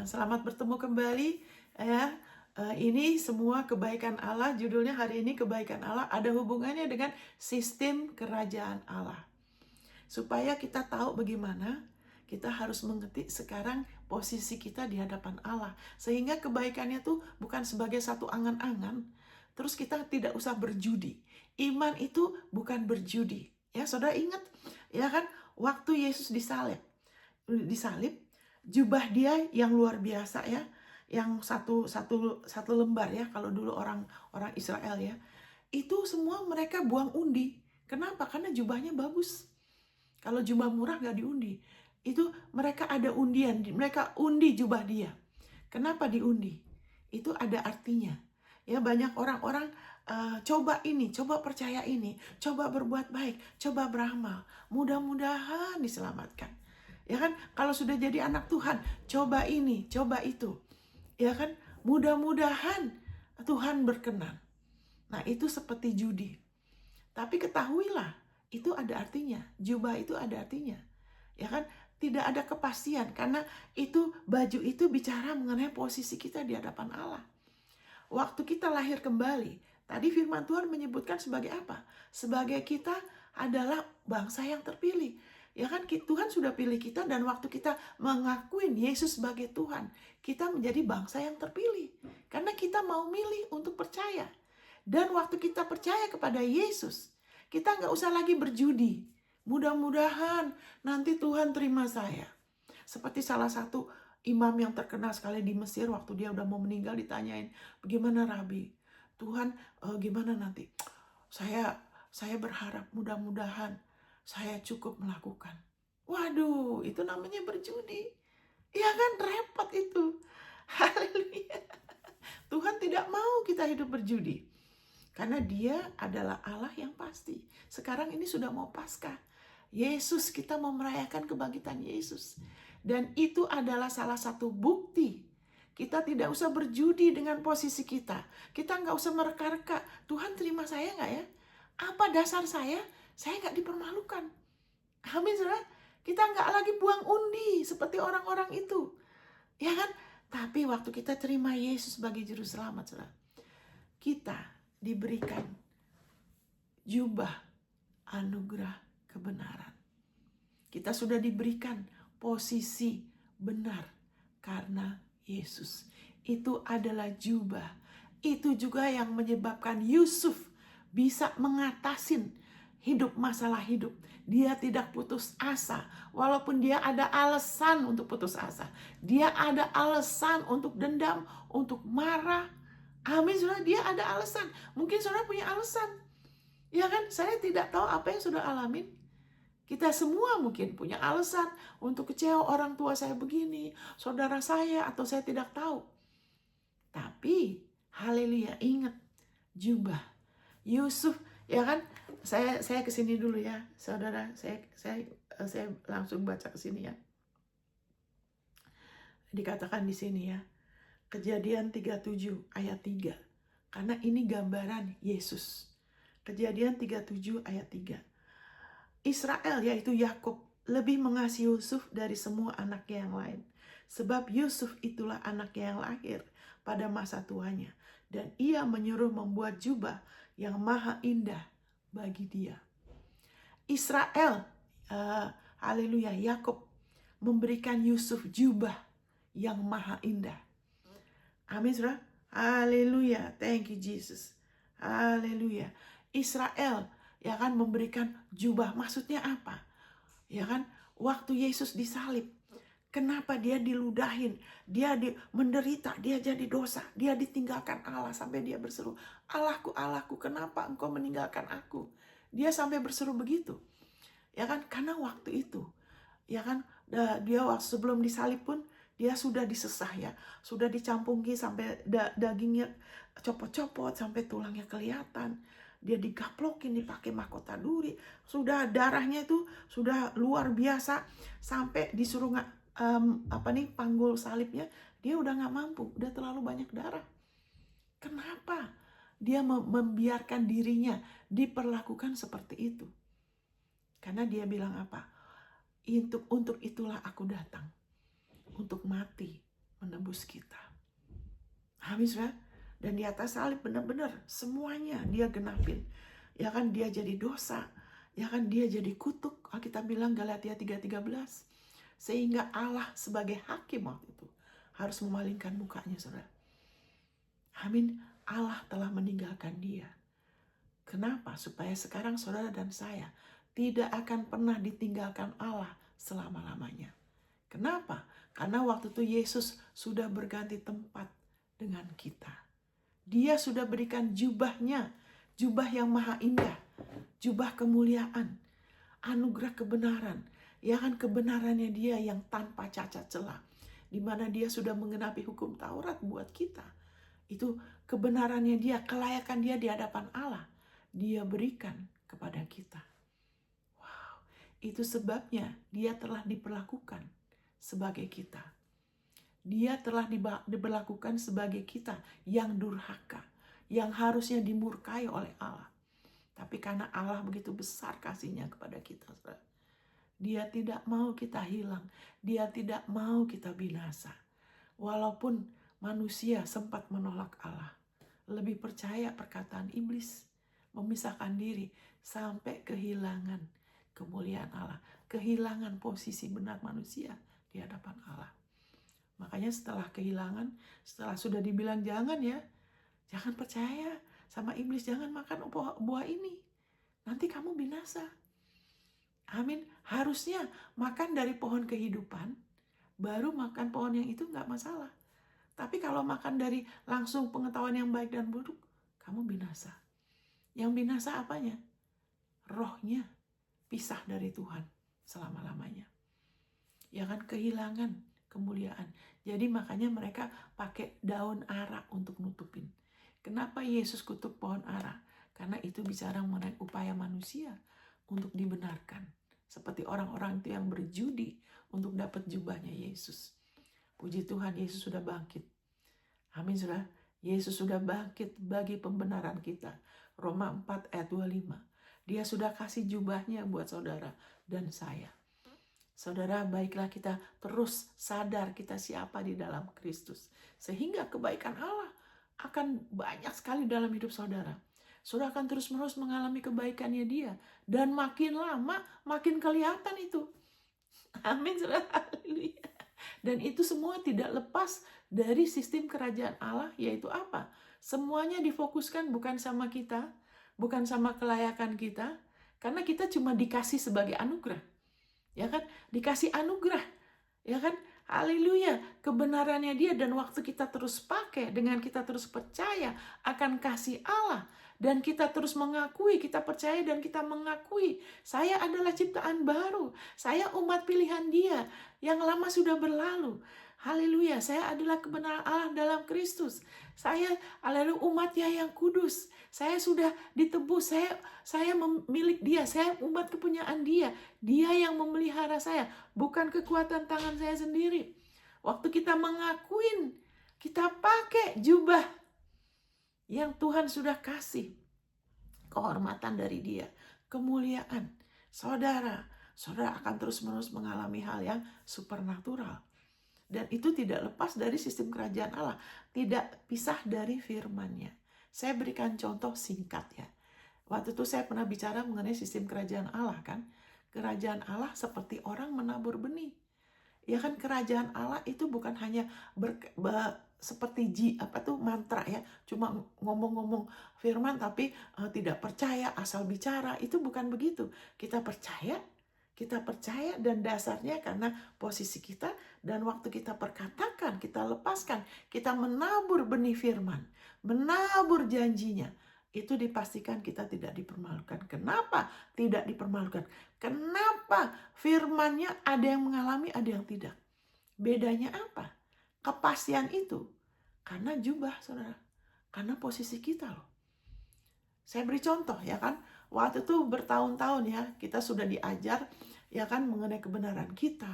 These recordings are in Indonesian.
Selamat bertemu kembali ya. Ini semua kebaikan Allah, judulnya hari ini kebaikan Allah ada hubungannya dengan sistem kerajaan Allah. Supaya kita tahu bagaimana kita harus mengerti sekarang posisi kita di hadapan Allah. Sehingga kebaikannya tuh bukan sebagai satu angan-angan. Terus kita tidak usah berjudi. Iman itu bukan berjudi. Ya, saudara ingat ya kan waktu Yesus disalib, jubah dia yang luar biasa ya, yang satu lembar ya, kalau dulu orang Israel ya, itu semua mereka buang undi. Kenapa? Karena jubahnya bagus. Kalau jubah murah nggak diundi. Itu mereka ada undian, mereka undi jubah dia. Kenapa diundi? Itu ada artinya. Ya, banyak orang-orang coba ini, coba percaya ini, coba berbuat baik, coba beramal. Mudah-mudahan diselamatkan. Ya kan, kalau sudah jadi anak Tuhan, coba ini, coba itu. Ya kan, mudah-mudahan Tuhan berkenan. Nah, itu seperti judi. Tapi ketahuilah, itu ada artinya. Jubah itu ada artinya. Ya kan, tidak ada kepastian karena itu baju itu bicara mengenai posisi kita di hadapan Allah. Waktu kita lahir kembali, tadi firman Tuhan menyebutkan sebagai apa? Sebagai kita adalah bangsa yang terpilih. Ya kan, Tuhan sudah pilih kita, dan waktu kita mengakuin Yesus sebagai Tuhan, kita menjadi bangsa yang terpilih. Karena kita mau milih untuk percaya. Dan waktu kita percaya kepada Yesus, kita nggak usah lagi berjudi. Mudah-mudahan nanti Tuhan terima saya. Seperti salah satu imam yang terkenal sekali di Mesir, waktu dia udah mau meninggal ditanyain, bagaimana Rabi? Tuhan gimana nanti? Saya berharap mudah-mudahan saya cukup melakukan. Waduh, itu namanya berjudi. Ya kan, repot itu. Haleluya. Tuhan tidak mau kita hidup berjudi. Karena dia adalah Allah yang pasti. Sekarang ini sudah mau Paskah. Yesus, kita mau merayakan kebangkitan Yesus. Dan itu adalah salah satu bukti. Kita tidak usah berjudi dengan posisi kita. Kita nggak usah mereka-reka. Tuhan terima saya nggak ya? Apa dasar saya? Saya nggak dipermalukan. Amin, saudara. Kita nggak lagi buang undi seperti orang-orang itu. Ya kan? Tapi waktu kita terima Yesus sebagai juru selamat, saudara, kita diberikan jubah anugerah kebenaran. Kita sudah diberikan posisi benar karena Yesus. Itu adalah jubah. Itu juga yang menyebabkan Yusuf bisa mengatasin hidup, masalah hidup. Dia tidak putus asa. Walaupun dia ada alasan untuk putus asa. Dia ada alasan untuk dendam, untuk marah. Amin, saudara, dia ada alasan. Mungkin saudara punya alasan. Ya kan, saya tidak tahu apa yang saudara alamin. Kita semua mungkin punya alasan untuk kecewa, orang tua saya begini, saudara saya, atau saya tidak tahu. Tapi, haleluya, ingat jubah. Yusuf, ya kan, saya kesini dulu ya, saudara, saya langsung baca kesini ya. Dikatakan di sini ya, Kejadian 37 ayat 3. Karena ini gambaran Yesus. Kejadian 37 ayat 3. Israel, yaitu Yakub, lebih mengasihi Yusuf dari semua anaknya yang lain. Sebab Yusuf itulah anaknya yang lahir pada masa tuanya. Dan ia menyuruh membuat jubah yang maha indah bagi dia. Israel, haleluya, Yakub memberikan Yusuf jubah yang maha indah. Amin, saudara. Haleluya, thank you Jesus. Haleluya. Israel, ya kan, memberikan jubah. Maksudnya apa? Ya kan, waktu Yesus disalib, kenapa dia diludahin, dia menderita, dia jadi dosa, dia ditinggalkan Allah sampai dia berseru, Allahku, Allahku, kenapa engkau meninggalkan aku? Dia sampai berseru begitu. Ya kan, karena waktu itu, ya kan, dia waktu sebelum disalib pun dia sudah disesah ya, sudah dicampungi sampai dagingnya copot-copot sampai tulangnya kelihatan. Dia digaplokin, dipakai mahkota duri, sudah darahnya itu sudah luar biasa, sampai disuruh panggul salibnya, dia udah nggak mampu, udah terlalu banyak darah. Kenapa dia membiarkan dirinya diperlakukan seperti itu? Karena dia bilang apa? Untuk itulah aku datang, untuk mati, menebus kita. Amin, saudara. Dan di atas salib benar-benar semuanya dia genapin. Ya kan, dia jadi dosa. Ya kan, dia jadi kutuk. Kita bilang Galatia 3:13. Sehingga Allah sebagai hakim waktu itu harus memalingkan mukanya, saudara. Amin. Allah telah meninggalkan dia. Kenapa? Supaya sekarang saudara dan saya tidak akan pernah ditinggalkan Allah selama-lamanya. Kenapa? Karena waktu itu Yesus sudah berganti tempat dengan kita. Dia sudah berikan jubahnya, jubah yang maha indah, jubah kemuliaan, anugerah kebenaran. Ya kan, kebenarannya dia yang tanpa cacat celah. Di mana dia sudah menggenapi hukum Taurat buat kita. Itu kebenarannya dia, kelayakan dia di hadapan Allah. Dia berikan kepada kita. Wow, itu sebabnya dia telah diperlakukan sebagai kita. Dia telah diberlakukan sebagai kita yang durhaka, yang harusnya dimurkai oleh Allah. Tapi karena Allah begitu besar kasihnya kepada kita, dia tidak mau kita hilang. Dia tidak mau kita binasa. Walaupun manusia sempat menolak Allah, lebih percaya perkataan iblis, memisahkan diri sampai kehilangan kemuliaan Allah, kehilangan posisi benar manusia di hadapan Allah. Makanya setelah kehilangan, setelah sudah dibilang jangan percaya sama iblis, jangan makan buah ini, nanti kamu binasa. Amin. Harusnya makan dari pohon kehidupan, baru makan pohon yang itu nggak masalah. Tapi kalau makan dari langsung pengetahuan yang baik dan buruk, kamu binasa. Yang binasa apanya? Rohnya pisah dari Tuhan selama-lamanya. Ya kan, kehilangan kemuliaan. Jadi makanya mereka pakai daun ara untuk nutupin. Kenapa Yesus kutuk pohon ara? Karena itu bicara mengenai upaya manusia untuk dibenarkan. Seperti orang-orang itu yang berjudi untuk dapat jubahnya Yesus. Puji Tuhan, Yesus sudah bangkit. Amin, saudara. Yesus sudah bangkit bagi pembenaran kita. Roma 4 ayat 25. Dia sudah kasih jubahnya buat saudara dan saya. Saudara, baiklah kita terus sadar kita siapa di dalam Kristus. Sehingga kebaikan Allah akan banyak sekali dalam hidup saudara. Saudara akan terus-menerus mengalami kebaikannya dia. Dan makin lama, makin kelihatan itu. Amin, saudara. Haleluya. Dan itu semua tidak lepas dari sistem kerajaan Allah, yaitu apa? Semuanya difokuskan bukan sama kita, bukan sama kelayakan kita, karena kita cuma dikasih sebagai anugerah. Ya kan? Dikasih anugerah. Ya kan? Haleluya. Kebenarannya dia, dan waktu kita terus pakai, dengan kita terus percaya akan kasih Allah, dan kita terus mengakui, kita percaya dan kita mengakui, saya adalah ciptaan baru, saya umat pilihan dia, yang lama sudah berlalu. Haleluya, saya adalah kebenaran Allah dalam Kristus. Saya adalah umatnya yang kudus. Saya sudah ditebus, saya memiliki dia, saya umat kepunyaan dia. Dia yang memelihara saya, bukan kekuatan tangan saya sendiri. Waktu kita mengakuin, kita pakai jubah yang Tuhan sudah kasih. Kehormatan dari dia, kemuliaan. Saudara akan terus-menerus mengalami hal yang supernatural. Dan itu tidak lepas dari sistem kerajaan Allah. Tidak pisah dari firman-Nya. Saya berikan contoh singkat ya. Waktu itu saya pernah bicara mengenai sistem kerajaan Allah kan. Kerajaan Allah seperti orang menabur benih. Ya kan, kerajaan Allah itu bukan hanya seperti mantra ya. Cuma ngomong-ngomong firman tapi tidak percaya, asal bicara. Itu bukan begitu. Kita percaya dan dasarnya karena posisi kita, dan waktu kita perkatakan, kita lepaskan, kita menabur benih firman, menabur janjinya, itu dipastikan kita tidak dipermalukan. Kenapa tidak dipermalukan? Kenapa firmannya ada yang mengalami, ada yang tidak? Bedanya apa? Kepastian itu karena jubah, saudara, karena posisi kita loh. Saya beri contoh ya kan, waktu itu bertahun-tahun ya kita sudah diajar ya kan mengenai kebenaran kita,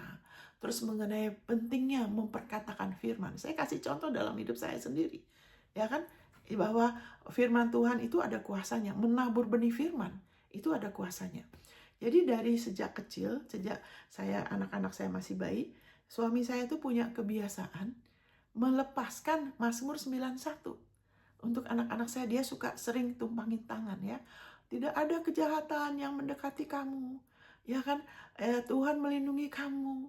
terus mengenai pentingnya memperkatakan firman. Saya kasih contoh dalam hidup saya sendiri ya kan, bahwa firman Tuhan itu ada kuasanya. Menabur benih firman itu ada kuasanya. Jadi dari sejak kecil, sejak anak-anak saya masih bayi, suami saya itu punya kebiasaan melepaskan Mazmur 91. Untuk anak-anak saya, dia suka sering tumpangin tangan ya. Tidak ada kejahatan yang mendekati kamu. Ya kan, Tuhan melindungi kamu.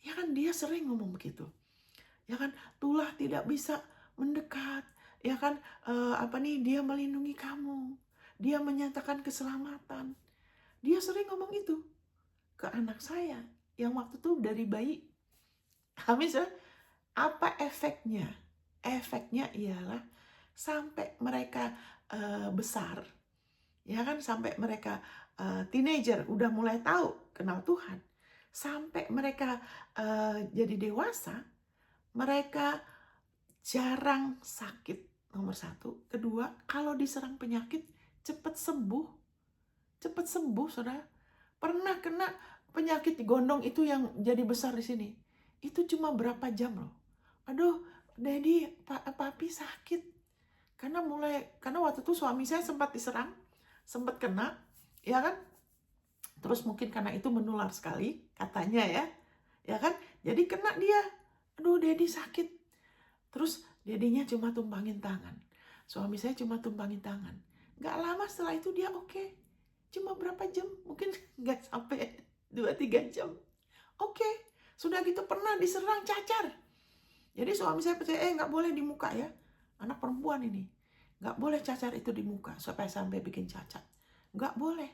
Ya kan, dia sering ngomong begitu. Ya kan, tulah tidak bisa mendekat. Ya kan, dia melindungi kamu. Dia menyatakan keselamatan. Dia sering ngomong itu ke anak saya yang waktu itu dari bayi. Habis apa efeknya? Efeknya ialah sampai mereka besar, ya kan, sampai mereka teenager, udah mulai tahu kenal Tuhan, sampai mereka jadi dewasa, mereka jarang sakit, nomor satu. Kedua, kalau diserang penyakit cepat sembuh, saudara. Pernah kena penyakit gondong itu yang jadi besar di sini, itu cuma berapa jam loh. Aduh, Daddy, papi sakit. Karena waktu itu suami saya sempat diserang, sempat kena, ya kan? Terus mungkin karena itu menular sekali, katanya ya kan? Jadi kena dia. Aduh, Daddy sakit. Terus Daddy-nya cuma tumpangin tangan. Suami saya cuma tumpangin tangan. Gak lama setelah itu dia oke. Cuma berapa jam? Mungkin gak sampai 2-3 jam. Oke. Sudah gitu pernah diserang cacar. Jadi suami saya percaya, gak boleh di muka ya. Anak perempuan ini. Gak boleh cacar itu di muka. Sampai bikin cacat. Gak boleh.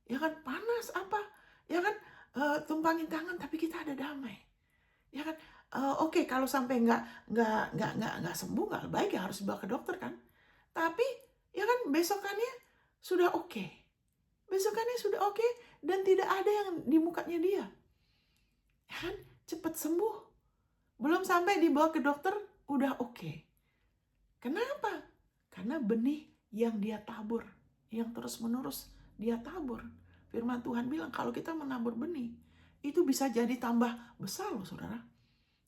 Ya kan, panas apa. Ya kan, tumpangin tangan tapi kita ada damai. Ya kan, oke, kalau sampai nggak sembuh, nggak baik ya harus dibawa ke dokter kan. Tapi ya kan besokannya sudah oke. Besokannya sudah oke dan tidak ada yang di mukanya dia. Ya kan, cepat sembuh. Belum sampai dibawa ke dokter udah oke. Kenapa? Karena benih yang dia tabur, yang terus-menerus dia tabur. Firman Tuhan bilang kalau kita menabur benih, itu bisa jadi tambah besar loh, saudara.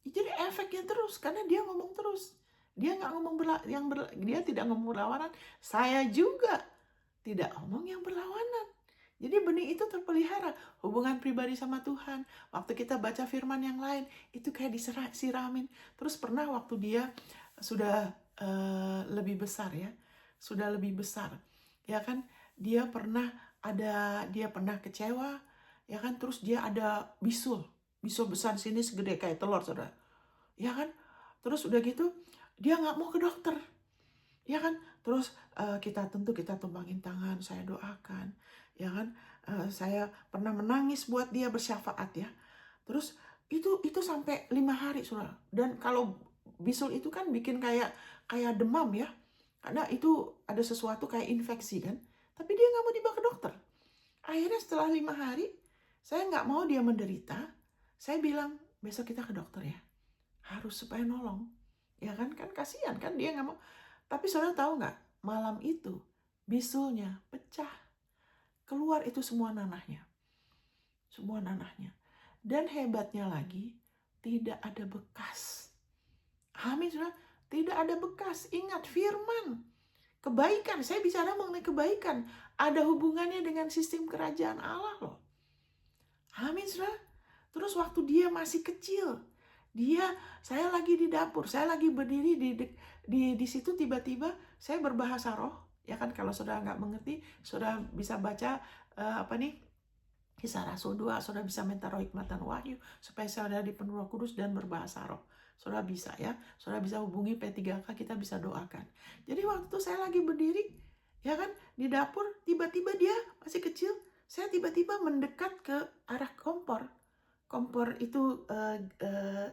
Jadi efeknya terus, karena dia ngomong terus. Dia nggak ngomong dia tidak ngomong berlawanan. Saya juga tidak ngomong yang berlawanan. Jadi benih itu terpelihara. Hubungan pribadi sama Tuhan. Waktu kita baca firman yang lain, itu kayak disiramin. Terus pernah waktu dia sudah lebih besar ya. Sudah lebih besar. Ya kan, dia pernah kecewa. Ya kan, terus dia ada bisul besar di sini segede kayak telur, saudara. Ya kan, terus udah gitu dia nggak mau ke dokter. Ya kan, terus kita tumpangin tangan, saya doakan. Ya kan, saya pernah menangis buat dia, bersyafaat ya. Terus itu sampai 5 hari, saudara. Dan kalau bisul itu kan bikin kayak demam ya. Karena itu ada sesuatu kayak infeksi kan. Tapi dia nggak mau dibawa ke dokter. Akhirnya setelah 5 hari, saya nggak mau dia menderita. Saya bilang, besok kita ke dokter ya. Harus supaya nolong. Ya kan kasihan kan dia nggak mau. Tapi saudara tahu nggak? Malam itu bisulnya pecah. Keluar itu semua nanahnya. Semua nanahnya. Dan hebatnya lagi, tidak ada bekas. Amin, saudara. Tidak ada bekas. Ingat firman. Kebaikan. Saya bicara mengenai kebaikan. Ada hubungannya dengan sistem kerajaan Allah loh. Amin, saudara. Terus waktu dia masih kecil, saya lagi di dapur, saya lagi berdiri di situ, tiba-tiba saya berbahasa roh. Ya kan, kalau saudara nggak mengerti, saudara bisa baca Kisah Rasul 2, saudara bisa minta roh hikmat dan wahyu supaya saudara dipenuhi Roh Kudus dan berbahasa roh. Saudara bisa ya, saudara bisa hubungi P3K, kita bisa doakan. Jadi waktu saya lagi berdiri, ya kan, di dapur, tiba-tiba dia masih kecil, saya tiba-tiba mendekat ke arah kompor. Kompor itu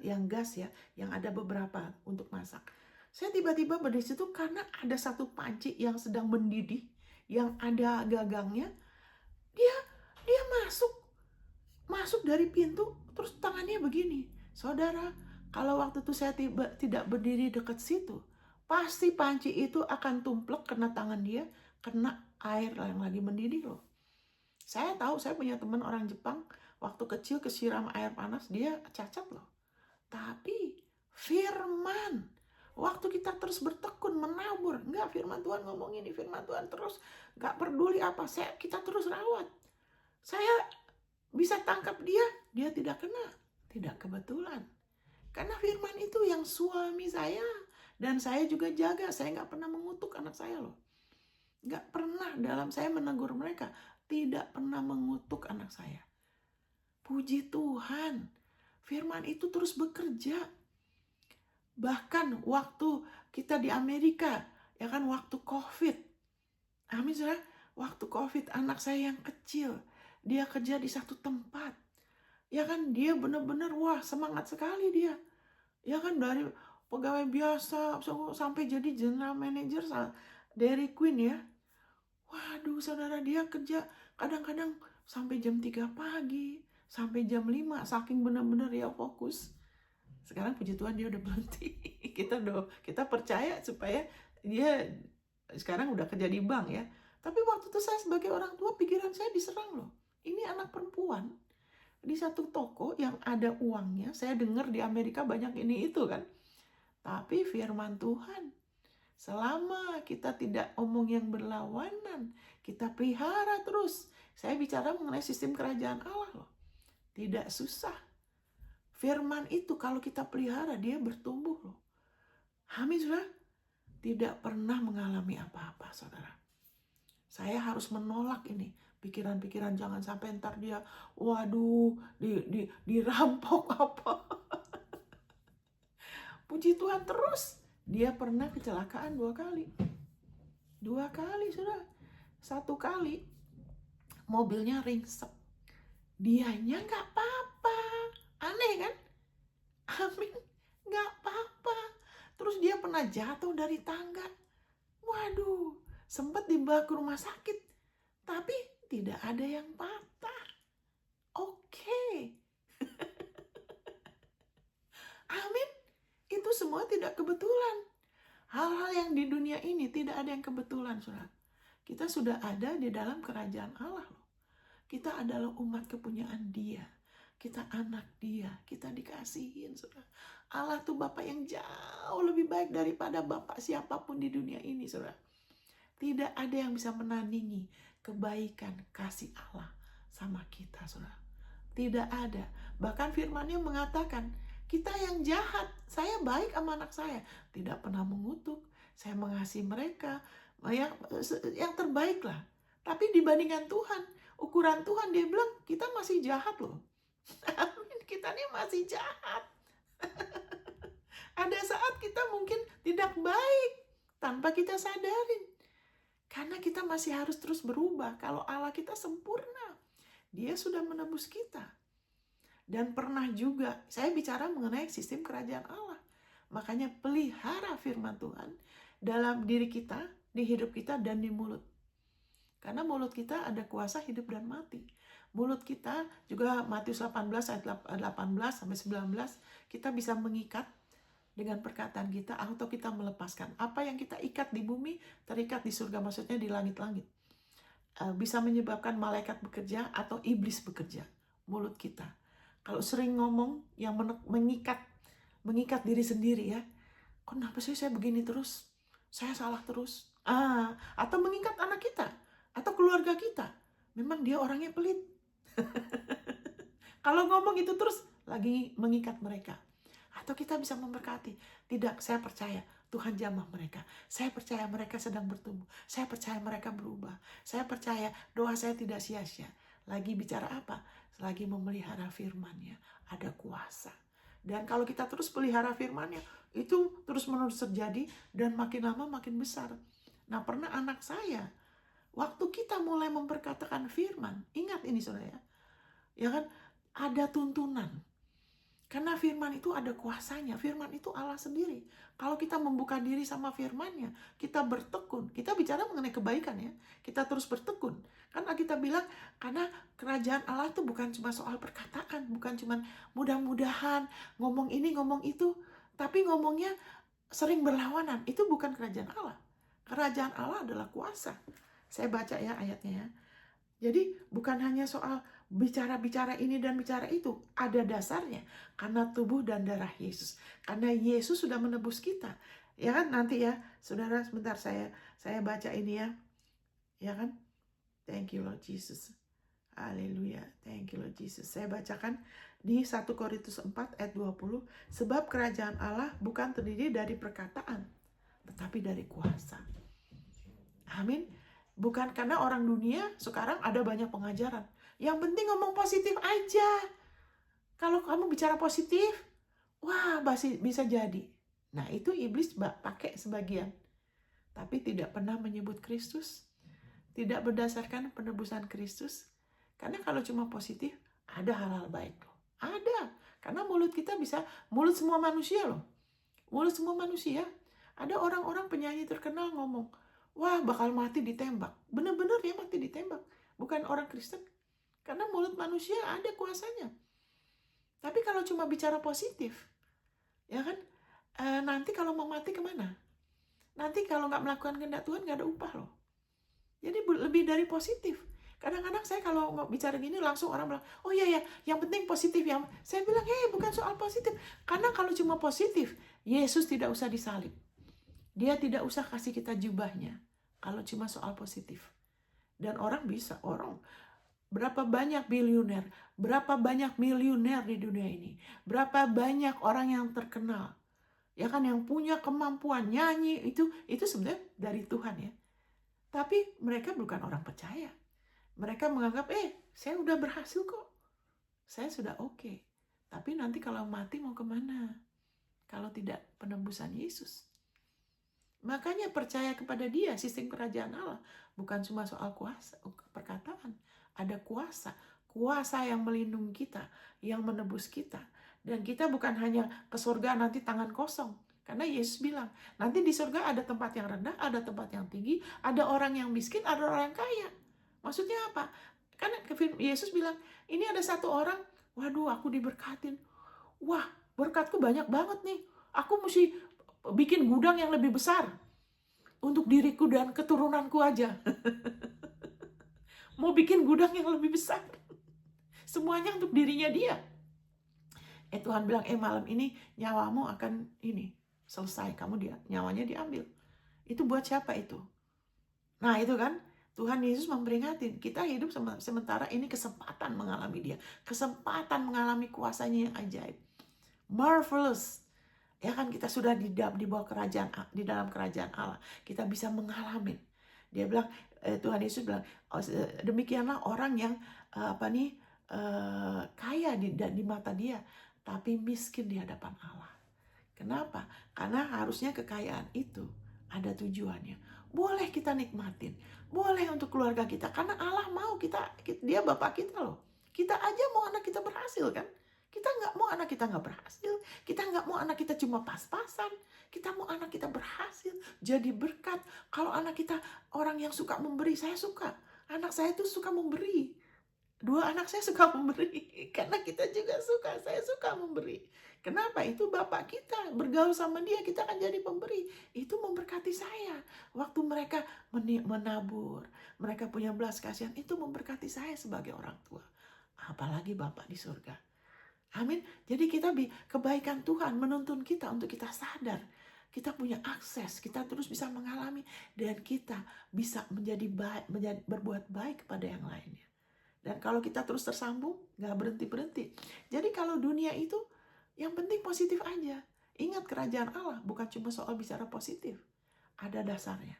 yang gas ya, yang ada beberapa untuk masak. Saya tiba-tiba berdiri situ karena ada satu panci yang sedang mendidih, yang ada gagangnya. Dia masuk dari pintu, terus tangannya begini. Saudara, kalau waktu itu saya tidak berdiri dekat situ, pasti panci itu akan tumplek kena tangan dia, kena air yang lagi mendidih loh. Saya tahu, saya punya teman orang Jepang, waktu kecil kesiram air panas, dia cacat loh. Tapi firman, waktu kita terus bertekun, menabur, enggak, firman Tuhan ngomong ini, firman Tuhan terus, enggak peduli apa, kita terus rawat. Saya bisa tangkap dia tidak kena, tidak kebetulan. Karena firman itu yang suami saya dan saya juga jaga. Saya nggak pernah mengutuk anak saya loh. Nggak pernah dalam saya menegur mereka. Tidak pernah mengutuk anak saya. Puji Tuhan. Firman itu terus bekerja. Bahkan waktu kita di Amerika, ya kan, waktu COVID. Amin, saudara. Waktu COVID, anak saya yang kecil, dia kerja di satu tempat. Ya kan, dia benar-benar wah semangat sekali dia. Ya kan, dari pegawai biasa sampai jadi general manager Dairy Queen ya. Waduh, saudara, dia kerja kadang-kadang sampai jam 3 pagi, sampai jam 5, saking benar-benar dia fokus. Sekarang puji Tuhan dia udah berhenti. Kita percaya supaya dia sekarang udah kerja di bank ya. Tapi waktu itu saya sebagai orang tua, pikiran saya diserang loh. Ini anak perempuan di satu toko yang ada uangnya. Saya dengar di Amerika banyak ini itu kan. Tapi firman Tuhan, selama kita tidak omong yang berlawanan, kita pelihara terus. Saya bicara mengenai sistem kerajaan Allah loh. Tidak susah. Firman itu kalau kita pelihara, dia bertumbuh loh. Amin, saudara. Tidak pernah mengalami apa-apa, saudara. Saya harus menolak ini. Pikiran-pikiran jangan sampai ntar dia, waduh, dirampok apa. Puji Tuhan terus. Dia pernah kecelakaan 2 kali. 2 kali, saudara. 1 kali, mobilnya ringsek. Dianya nggak apa-apa. Aneh kan? Amin. Nggak apa-apa. Terus dia pernah jatuh dari tangga. Waduh, sempat dibawa ke rumah sakit. Tapi tidak ada yang patah. Oke. Amin. Itu semua tidak kebetulan. Hal-hal yang di dunia ini tidak ada yang kebetulan, saudara. Kita sudah ada di dalam kerajaan Allah loh. Kita adalah umat kepunyaan Dia. Kita anak Dia. Kita dikasihin, saudara. Allah tuh Bapa yang jauh lebih baik daripada Bapa siapapun di dunia ini, saudara. Tidak ada yang bisa menandingi kebaikan kasih Allah sama kita, saudara. Tidak ada. Bahkan firman-Nya mengatakan, kita yang jahat, saya baik sama anak saya. Tidak pernah mengutuk. Saya mengasihi mereka. Yang terbaik lah. Tapi dibandingkan Tuhan, ukuran Tuhan, dia bilang, kita masih jahat loh. Amin, kita ini masih jahat. Ada saat kita mungkin tidak baik tanpa kita sadarin. Karena kita masih harus terus berubah. Kalau Allah kita sempurna, Dia sudah menebus kita. Dan pernah juga, saya bicara mengenai sistem kerajaan Allah. Makanya pelihara firman Tuhan dalam diri kita, di hidup kita, dan di mulut. Karena mulut kita ada kuasa hidup dan mati. Mulut kita juga Matius 18 ayat 18 sampai 19, kita bisa mengikat dengan perkataan kita atau kita melepaskan. Apa yang kita ikat di bumi terikat di surga, maksudnya di langit-langit. Bisa menyebabkan malaikat bekerja atau iblis bekerja. Mulut kita. Kalau sering ngomong yang mengikat diri sendiri ya. Kenapa sih saya begini terus? Saya salah terus. Atau mengikat anak kita atau keluarga kita. Memang dia orangnya pelit. Kalau ngomong itu terus lagi mengikat mereka. Atau kita bisa memberkati. Tidak, saya percaya Tuhan jamah mereka. Saya percaya mereka sedang bertumbuh. Saya percaya mereka berubah. Saya percaya doa saya tidak sia-sia. Lagi bicara apa? Lagi memelihara firman-Nya. Ada kuasa. Dan kalau kita terus pelihara firman-Nya, itu terus-menerus terjadi dan makin lama makin besar. Nah, pernah anak saya, waktu kita mulai memperkatakan firman, ingat ini saudara ya. Ya kan, ada tuntunan. Karena firman itu ada kuasanya. Firman itu Allah sendiri. Kalau kita membuka diri sama firman-Nya, kita bertekun. Kita bicara mengenai kebaikan ya. Kita terus bertekun. Karena kita bilang, karena kerajaan Allah itu bukan cuma soal perkataan. Bukan cuma mudah-mudahan ngomong ini, ngomong itu. Tapi ngomongnya sering berlawanan. Itu bukan kerajaan Allah. Kerajaan Allah adalah kuasa. Saya baca ya ayatnya ya. Jadi bukan hanya soal bicara-bicara ini dan bicara itu. Ada dasarnya. Karena tubuh dan darah Yesus. Karena Yesus sudah menebus kita. Ya kan, nanti ya. Saudara, sebentar saya baca ini ya. Ya kan. Thank you Lord Jesus. Haleluya. Thank you Lord Jesus. Saya bacakan di 1 Korintus 4 ayat 20. Sebab kerajaan Allah bukan terdiri dari perkataan, tetapi dari kuasa. Amin. Bukan karena orang dunia sekarang ada banyak pengajaran. Yang penting ngomong positif aja. Kalau kamu bicara positif, wah bisa jadi. Nah itu iblis pakai sebagian. Tapi tidak pernah menyebut Kristus. Tidak berdasarkan penebusan Kristus. Karena kalau cuma positif, ada hal-hal baik loh. Ada. Karena mulut kita bisa, mulut semua manusia loh. Mulut semua manusia. Ada orang-orang penyanyi terkenal ngomong, wah bakal mati ditembak. Bener-bener dia mati ditembak. Bukan orang Kristen. Karena mulut manusia ada kuasanya. Tapi kalau cuma bicara positif, ya kan, nanti kalau mau mati kemana? Nanti kalau nggak melakukan kehendak Tuhan nggak ada upah loh. Jadi lebih dari positif. Kadang-kadang saya kalau bicara gini langsung orang bilang, oh iya ya, yang penting positif ya. Saya bilang, bukan soal positif. Karena kalau cuma positif, Yesus tidak usah disalib. Dia tidak usah kasih kita jubahnya. Kalau cuma soal positif. Dan orang bisa, berapa banyak biliuner, berapa banyak miliuner di dunia ini. Berapa banyak orang yang terkenal. Ya kan, yang punya kemampuan nyanyi, itu sebenarnya dari Tuhan ya. Tapi mereka bukan orang percaya. Mereka menganggap, saya udah berhasil kok. Saya sudah oke. Tapi nanti kalau mati mau kemana? Kalau tidak penebusan Yesus. Makanya percaya kepada Dia, sistem kerajaan Allah. Bukan cuma soal kuasa, perkataan. Ada kuasa. Kuasa yang melindungi kita, yang menebus kita. Dan kita bukan hanya ke surga nanti tangan kosong. Karena Yesus bilang, nanti di surga ada tempat yang rendah, ada tempat yang tinggi, ada orang yang miskin, ada orang yang kaya. Maksudnya apa? Karena Yesus bilang, ini ada satu orang, waduh aku diberkatin. Wah, berkatku banyak banget nih. Aku mesti bikin gudang yang lebih besar untuk diriku dan keturunanku aja. Mau bikin gudang yang lebih besar. Semuanya untuk dirinya dia. Tuhan bilang, malam ini nyawamu akan selesai, nyawanya diambil. Itu buat siapa itu? Nah itu kan, Tuhan Yesus memperingatin, kita hidup sementara ini kesempatan mengalami Dia. Kesempatan mengalami kuasanya yang ajaib. Marvelous. Ya kan, kita sudah di bawah kerajaan, di dalam kerajaan Allah. Kita bisa mengalami. Dia bilang, Tuhan Yesus bilang, demikianlah orang yang kaya di mata Dia, tapi miskin di hadapan Allah. Kenapa? Karena harusnya kekayaan itu ada tujuannya. Boleh kita nikmatin, boleh untuk keluarga kita, karena Allah mau Dia Bapak kita loh. Kita aja mau anak kita berhasil kan? Kita nggak mau anak kita nggak berhasil. Kita nggak mau anak kita cuma pas-pasan. Kita mau anak kita berhasil, jadi berkat. Kalau anak kita orang yang suka memberi, saya suka. Anak saya tuh suka memberi. 2 anak saya suka memberi. Karena kita juga suka, saya suka memberi. Kenapa? Itu Bapak kita, bergaul sama Dia, kita akan jadi pemberi. Itu memberkati saya. Waktu mereka menabur, mereka punya belas kasihan, itu memberkati saya sebagai orang tua. Apalagi Bapak di surga. Amin. Jadi kebaikan Tuhan menuntun kita untuk kita sadar. Kita punya akses, kita terus bisa mengalami, dan kita bisa berbuat baik kepada yang lainnya. Dan kalau kita terus tersambung, gak berhenti-berhenti. Jadi kalau dunia itu, yang penting positif aja. Ingat, kerajaan Allah bukan cuma soal bicara positif. Ada dasarnya.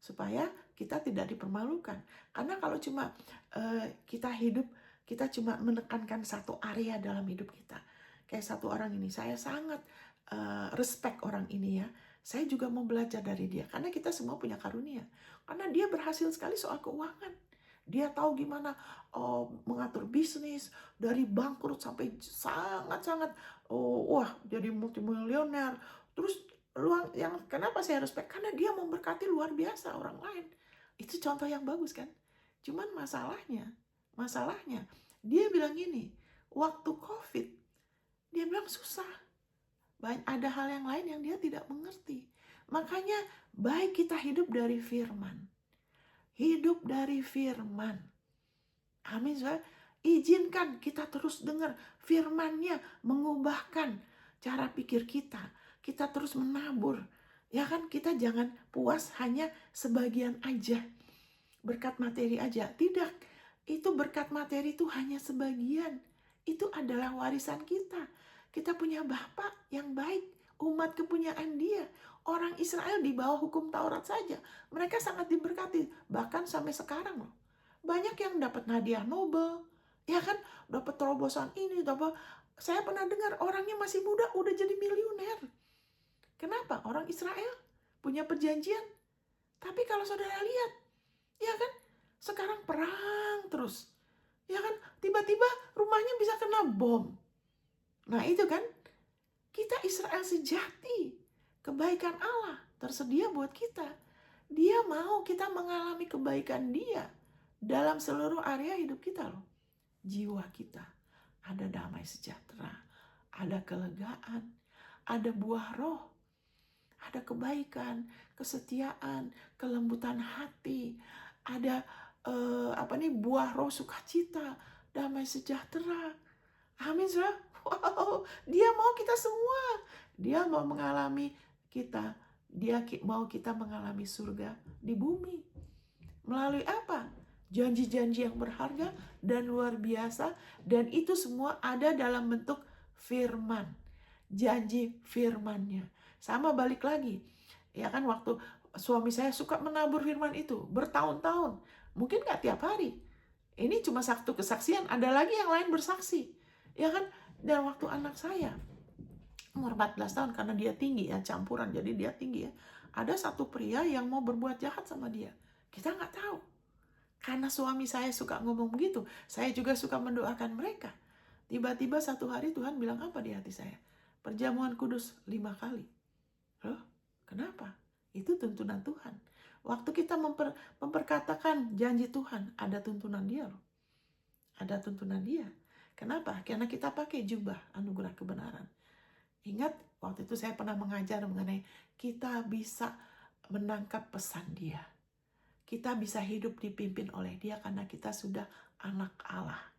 Supaya kita tidak dipermalukan. Karena kalau cuma kita hidup, kita cuma menekankan satu area dalam hidup kita. Kayak satu orang ini, saya sangat respect orang ini ya. Saya juga mau belajar dari dia. Karena kita semua punya karunia. Karena dia berhasil sekali soal keuangan. Dia tahu gimana mengatur bisnis, dari bangkrut sampai sangat-sangat jadi multimilioner. Terus kenapa saya respect? Karena dia memberkati luar biasa orang lain. Itu contoh yang bagus kan? Cuman masalahnya dia bilang gini, waktu COVID dia bilang susah. Ada hal yang lain yang dia tidak mengerti. Makanya baik kita hidup dari firman. Hidup dari firman. Amin. Izinkan kita terus dengar firman-Nya, mengubahkan cara pikir kita. Kita terus menabur. Ya kan, kita jangan puas hanya sebagian aja. Berkat materi aja. Tidak. Itu berkat materi itu hanya sebagian. Itu adalah warisan kita. Kita punya Bapa yang baik, umat kepunyaan Dia. Orang Israel di bawah hukum Taurat saja, mereka sangat diberkati, bahkan sampai sekarang loh. Banyak yang dapat hadiah Nobel, ya kan, dapat terobosan ini, dapat. Saya pernah dengar orangnya masih muda udah jadi miliuner. Kenapa? Orang Israel punya perjanjian. Tapi kalau saudara lihat, ya kan, sekarang perang terus. Ya kan, tiba-tiba rumahnya bisa kena bom. Nah itu kan, kita Israel sejati. Kebaikan Allah tersedia buat kita. Dia mau kita mengalami kebaikan Dia dalam seluruh area hidup kita loh. Jiwa kita ada damai sejahtera, ada kelegaan, ada buah roh, ada kebaikan, kesetiaan, kelembutan hati, ada buah roh sukacita, damai sejahtera. Amin, saudara. Wow, Dia mau kita semua. Dia mau mengalami kita. Dia mau kita mengalami surga di bumi. Melalui apa? Janji-janji yang berharga dan luar biasa. Dan itu semua ada dalam bentuk firman. Janji firmannya. Sama balik lagi. Ya kan, waktu suami saya suka menabur firman itu bertahun-tahun. Mungkin gak tiap hari. Ini cuma satu kesaksian. Ada lagi yang lain bersaksi. Ya kan? Dan waktu anak saya umur 14 tahun, karena dia tinggi ya, campuran, jadi dia tinggi ya. Ada satu pria yang mau berbuat jahat sama dia. Kita nggak tahu. Karena suami saya suka ngomong begitu, saya juga suka mendoakan mereka. Tiba-tiba satu hari Tuhan bilang apa di hati saya? Perjamuan kudus 5 kali. Loh, kenapa? Itu tuntunan Tuhan. Waktu kita memperkatakan janji Tuhan, ada tuntunan Dia loh. Ada tuntunan Dia. Kenapa? Karena kita pakai jubah anugerah kebenaran. Ingat, waktu itu saya pernah mengajar mengenai kita bisa menangkap pesan Dia. Kita bisa hidup dipimpin oleh Dia karena kita sudah anak Allah.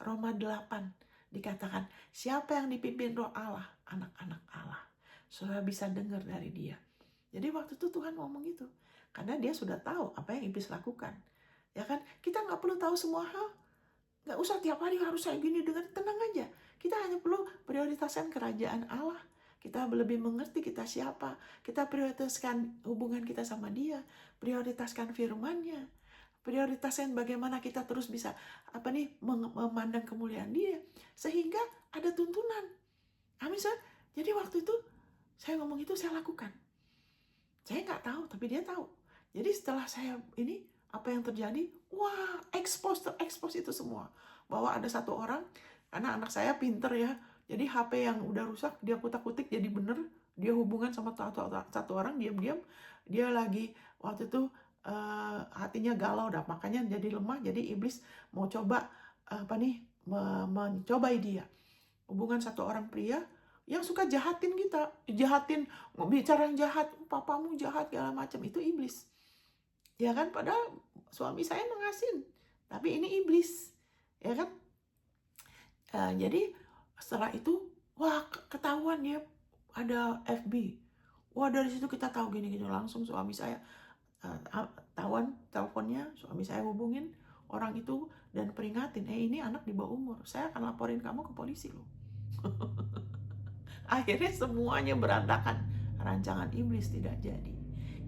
Roma 8 dikatakan, siapa yang dipimpin roh Allah? Anak-anak Allah. Saudara bisa dengar dari Dia. Jadi waktu itu Tuhan ngomong gitu. Karena Dia sudah tahu apa yang iblis lakukan. Ya kan? Kita nggak perlu tahu semua hal. Nggak usah tiap hari harus saya gini, dengan tenang aja. Kita hanya perlu prioritaskan kerajaan Allah. Kita lebih mengerti kita siapa. Kita prioritaskan hubungan kita sama Dia. Prioritaskan firman-Nya. Prioritaskan bagaimana kita terus bisa memandang kemuliaan Dia. Sehingga ada tuntunan. Amin, Sir. Jadi waktu itu saya ngomong itu saya lakukan. Saya nggak tahu, tapi Dia tahu. Jadi setelah saya ini, apa yang terjadi? Wah, expose itu semua. Bahwa ada satu orang, karena anak saya pinter ya, jadi HP yang udah rusak, dia kutak-kutik jadi bener. Dia hubungan sama satu orang, diam-diam. Dia lagi, waktu itu hatinya galau dah, makanya jadi lemah. Jadi iblis mau coba, mencobai dia. Hubungan satu orang pria, yang suka jahatin kita. Jahatin, bicara yang jahat, papamu jahat, segala macam. Itu iblis. Ya kan, padahal suami saya mengasihin, tapi ini iblis, ya kan. Jadi setelah itu, wah, ketahuan ya, ada FB. Wah, dari situ kita tahu gini-gini. Langsung suami saya tahuan teleponnya, suami saya hubungin orang itu dan peringatin, ini anak di bawah umur, saya akan laporin kamu ke polisi loh. Akhirnya semuanya berantakan, rancangan iblis tidak jadi.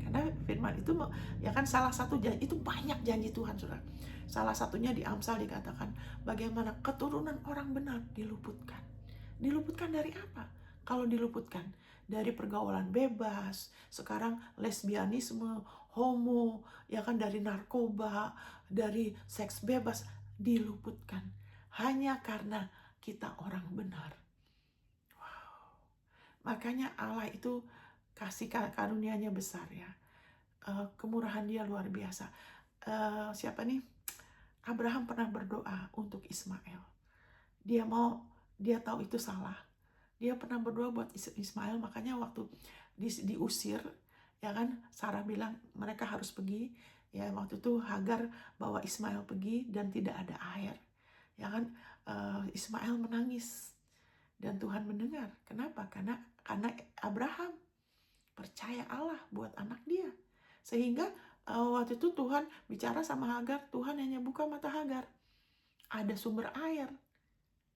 Karena firman itu ya kan, salah satu janji, itu banyak janji Tuhan, saudara. Salah satunya di Amsal dikatakan bagaimana keturunan orang benar diluputkan. Diluputkan dari apa? Kalau diluputkan dari pergaulan bebas, sekarang lesbianisme, homo, ya kan, dari narkoba, dari seks bebas, diluputkan hanya karena kita orang benar. Wow. Makanya Allah itu kasih karunia-Nya besar ya. Kemurahan Dia luar biasa. Siapa nih? Abraham pernah berdoa untuk Ismail. Dia tahu itu salah. Dia pernah berdoa buat Ismail, makanya waktu diusir, ya kan, Sarah bilang mereka harus pergi. Ya, waktu itu Hagar bawa Ismail pergi dan tidak ada air. Ya kan, Ismail menangis dan Tuhan mendengar. Kenapa? Karena Abraham percaya Allah buat anak dia. Sehingga waktu itu Tuhan bicara sama Hagar, Tuhan hanya buka mata Hagar. ada sumber air.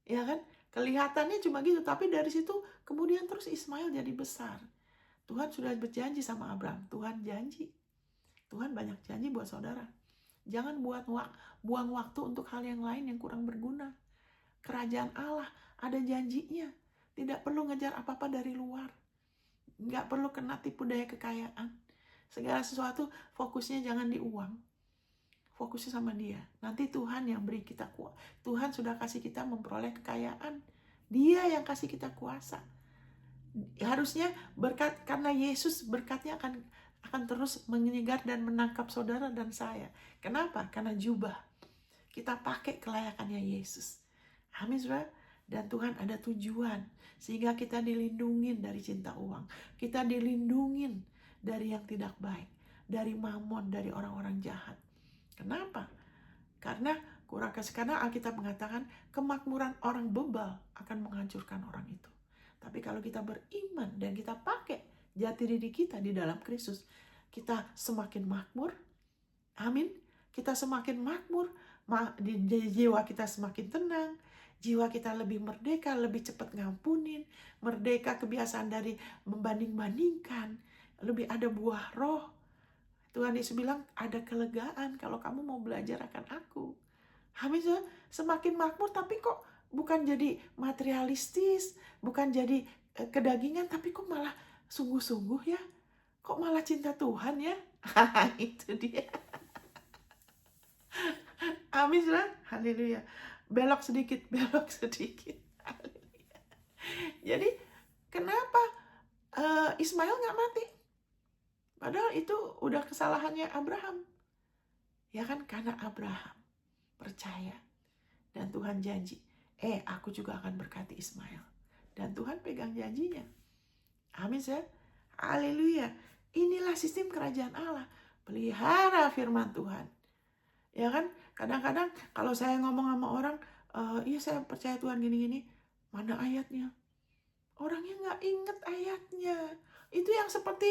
Ya kan? Kelihatannya cuma gitu, tapi dari situ kemudian terus Ismail jadi besar. Tuhan sudah berjanji sama Abraham. Tuhan janji. Tuhan banyak janji buat saudara. Jangan buang waktu untuk hal yang lain yang kurang berguna. Kerajaan Allah ada janjinya. Tidak perlu ngejar apa-apa dari luar. Nggak perlu kena tipu daya kekayaan. Segala sesuatu fokusnya jangan di uang. Fokusnya sama Dia. Nanti Tuhan yang beri kita kuasa. Tuhan sudah kasih kita memperoleh kekayaan. Dia yang kasih kita kuasa. Harusnya berkat, karena Yesus berkatnya akan terus menyegar dan menangkap saudara dan saya. Kenapa? Karena jubah. Kita pakai kelayakannya Yesus. Amin, saudara. Dan Tuhan ada tujuan. Sehingga kita dilindungin dari cinta uang. Kita dilindungin dari yang tidak baik. Dari mamon, dari orang-orang jahat. Kenapa? Karena Alkitab mengatakan kemakmuran orang bebal akan menghancurkan orang itu. Tapi kalau kita beriman dan kita pakai jati diri kita di dalam Kristus, kita semakin makmur. Amin. Kita semakin makmur, jiwa kita semakin tenang, jiwa kita lebih merdeka, lebih cepat ngampunin, merdeka kebiasaan dari membanding-bandingkan, lebih ada buah roh. Tuhan Yesus bilang ada kelegaan kalau kamu mau belajar akan aku. Amin. Semakin makmur, tapi kok bukan jadi materialistis, bukan jadi kedagingan, tapi kok malah sungguh-sungguh ya. Kok malah cinta Tuhan ya. Itu dia. Amin, saudara. Haleluya. Belok sedikit. Haleluya. Jadi kenapa Ismail nggak mati? Padahal itu udah kesalahannya Abraham. Ya kan, karena Abraham percaya. Dan Tuhan janji, aku juga akan berkati Ismail. Dan Tuhan pegang janjinya. Amin, saudara. Haleluya. Inilah sistem kerajaan Allah. Pelihara firman Tuhan. Ya kan, kadang-kadang kalau saya ngomong sama orang, iya saya percaya Tuhan gini-gini, mana ayatnya? Orangnya nggak inget ayatnya. Itu yang seperti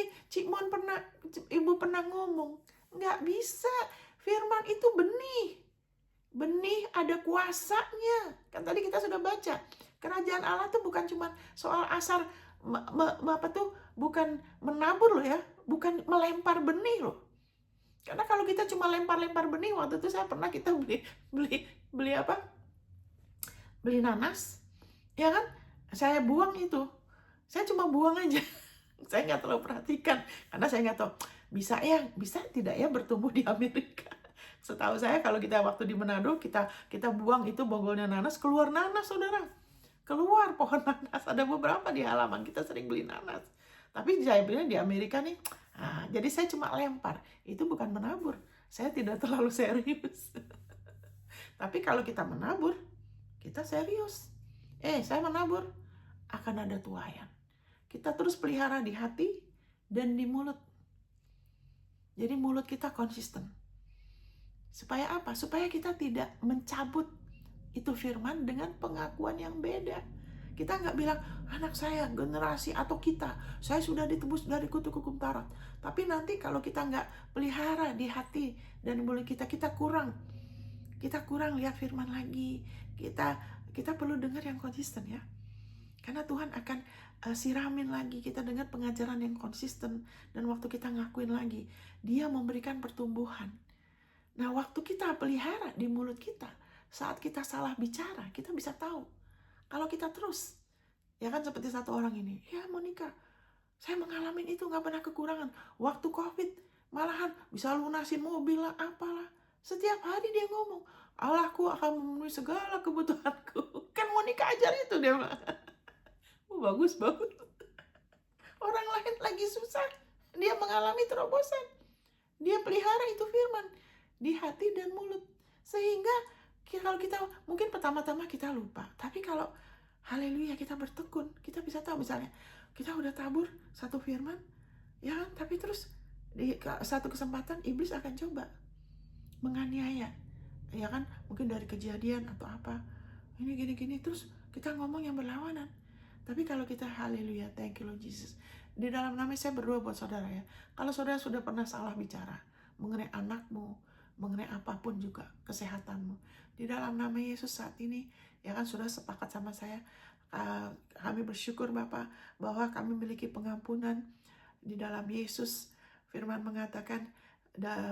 Ibu pernah ngomong. Nggak bisa. Firman itu benih. Benih ada kuasanya. Kan tadi kita sudah baca. Kerajaan Allah tuh bukan cuma soal asal bukan menabur loh ya. Bukan melempar benih loh. Karena kalau kita cuma lempar-lempar benih, waktu itu saya pernah kita beli apa? Beli nanas. Ya kan? Saya buang itu. Saya cuma buang aja. Saya nggak terlalu perhatikan. Karena saya nggak tahu, bisa tidak ya bertumbuh di Amerika. Setahu saya kalau kita waktu di Manado, kita buang itu bonggolnya nanas, keluar nanas, saudara. Keluar pohon nanas. Ada beberapa di halaman, kita sering beli nanas. Tapi saya bilang di Amerika nih, jadi saya cuma lempar. Itu bukan menabur. Saya tidak terlalu serius. Tapi kalau kita menabur, kita serius. Saya menabur, akan ada tuaian. Kita terus pelihara di hati dan di mulut. Jadi mulut kita konsisten. Supaya apa? Supaya kita tidak mencabut itu firman dengan pengakuan yang beda. Kita nggak bilang, anak saya, generasi atau saya sudah ditebus dari kutuk hukum Taurat. Tapi nanti kalau kita nggak pelihara di hati dan di mulut kita kurang lihat firman lagi. Kita perlu dengar yang konsisten ya. Karena Tuhan akan siramin lagi, kita dengar pengajaran yang konsisten. Dan waktu kita ngakuin lagi, Dia memberikan pertumbuhan. Nah, waktu kita pelihara di mulut kita, saat kita salah bicara, kita bisa tahu. Kalau kita terus, ya kan seperti satu orang ini, ya Monica, saya mengalami itu, gak pernah kekurangan. Waktu COVID, malahan bisa lunasin mobil lah, apalah. Setiap hari dia ngomong, Allahku akan memenuhi segala kebutuhanku. Kan Monica ajar itu, dia bilang. Bagus. Orang lain lagi susah, dia mengalami terobosan. Dia pelihara itu firman di hati dan mulut. Sehingga kalau kita, mungkin pertama-tama kita lupa. Tapi kalau haleluya kita bertekun, kita bisa tahu. Misalnya kita udah tabur satu firman, ya kan? Tapi terus di satu kesempatan iblis akan coba menganiaya, ya kan? Mungkin dari kejadian atau apa, ini gini-gini, terus kita ngomong yang berlawanan. Tapi kalau kita haleluya, thank you Lord Jesus. Di dalam nama saya berdoa buat saudara ya. Kalau saudara sudah pernah salah bicara mengenai anakmu, mengenai apapun juga kesehatanmu. Di dalam nama Yesus saat ini, ya kan sudah sepakat sama saya, kami bersyukur Bapak bahwa kami memiliki pengampunan di dalam Yesus. Firman mengatakan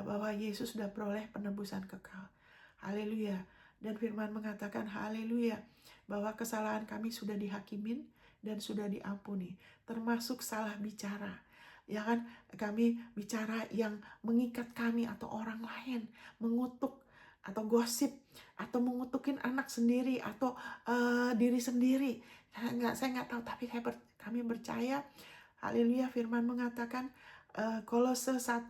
bahwa Yesus sudah beroleh penebusan kekal. Haleluya. Dan firman mengatakan haleluya, bahwa kesalahan kami sudah dihakimin dan sudah diampuni, termasuk salah bicara. Ya kan, kami bicara yang mengikat kami atau orang lain, mengutuk atau gosip atau mengutukin anak sendiri atau diri sendiri. Saya nggak tahu, tapi kami percaya. Haleluya, firman mengatakan Kolose 1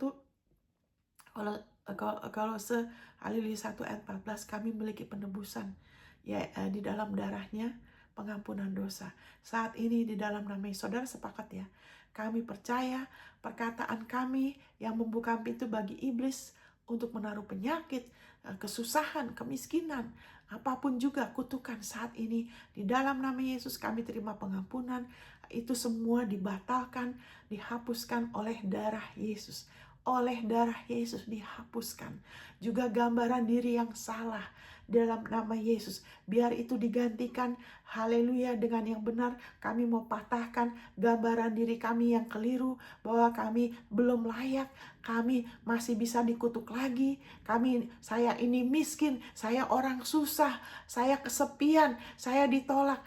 Kolose Haleluya 1 ayat 14, kami memiliki penebusan ya di dalam darahnya, pengampunan dosa. Saat ini di dalam nama Yesus, saudara sepakat ya, kami percaya perkataan kami yang membuka pintu bagi iblis untuk menaruh penyakit, kesusahan, kemiskinan, apapun juga kutukan saat ini, di dalam nama Yesus kami terima pengampunan. Itu semua dibatalkan, dihapuskan oleh darah Yesus. Oleh darah Yesus dihapuskan. Juga gambaran diri yang salah dalam nama Yesus, biar itu digantikan, haleluya, dengan yang benar. Kami mau patahkan gambaran diri kami yang keliru, bahwa kami belum layak, kami masih bisa dikutuk lagi, saya ini miskin, saya orang susah, saya kesepian, saya ditolak,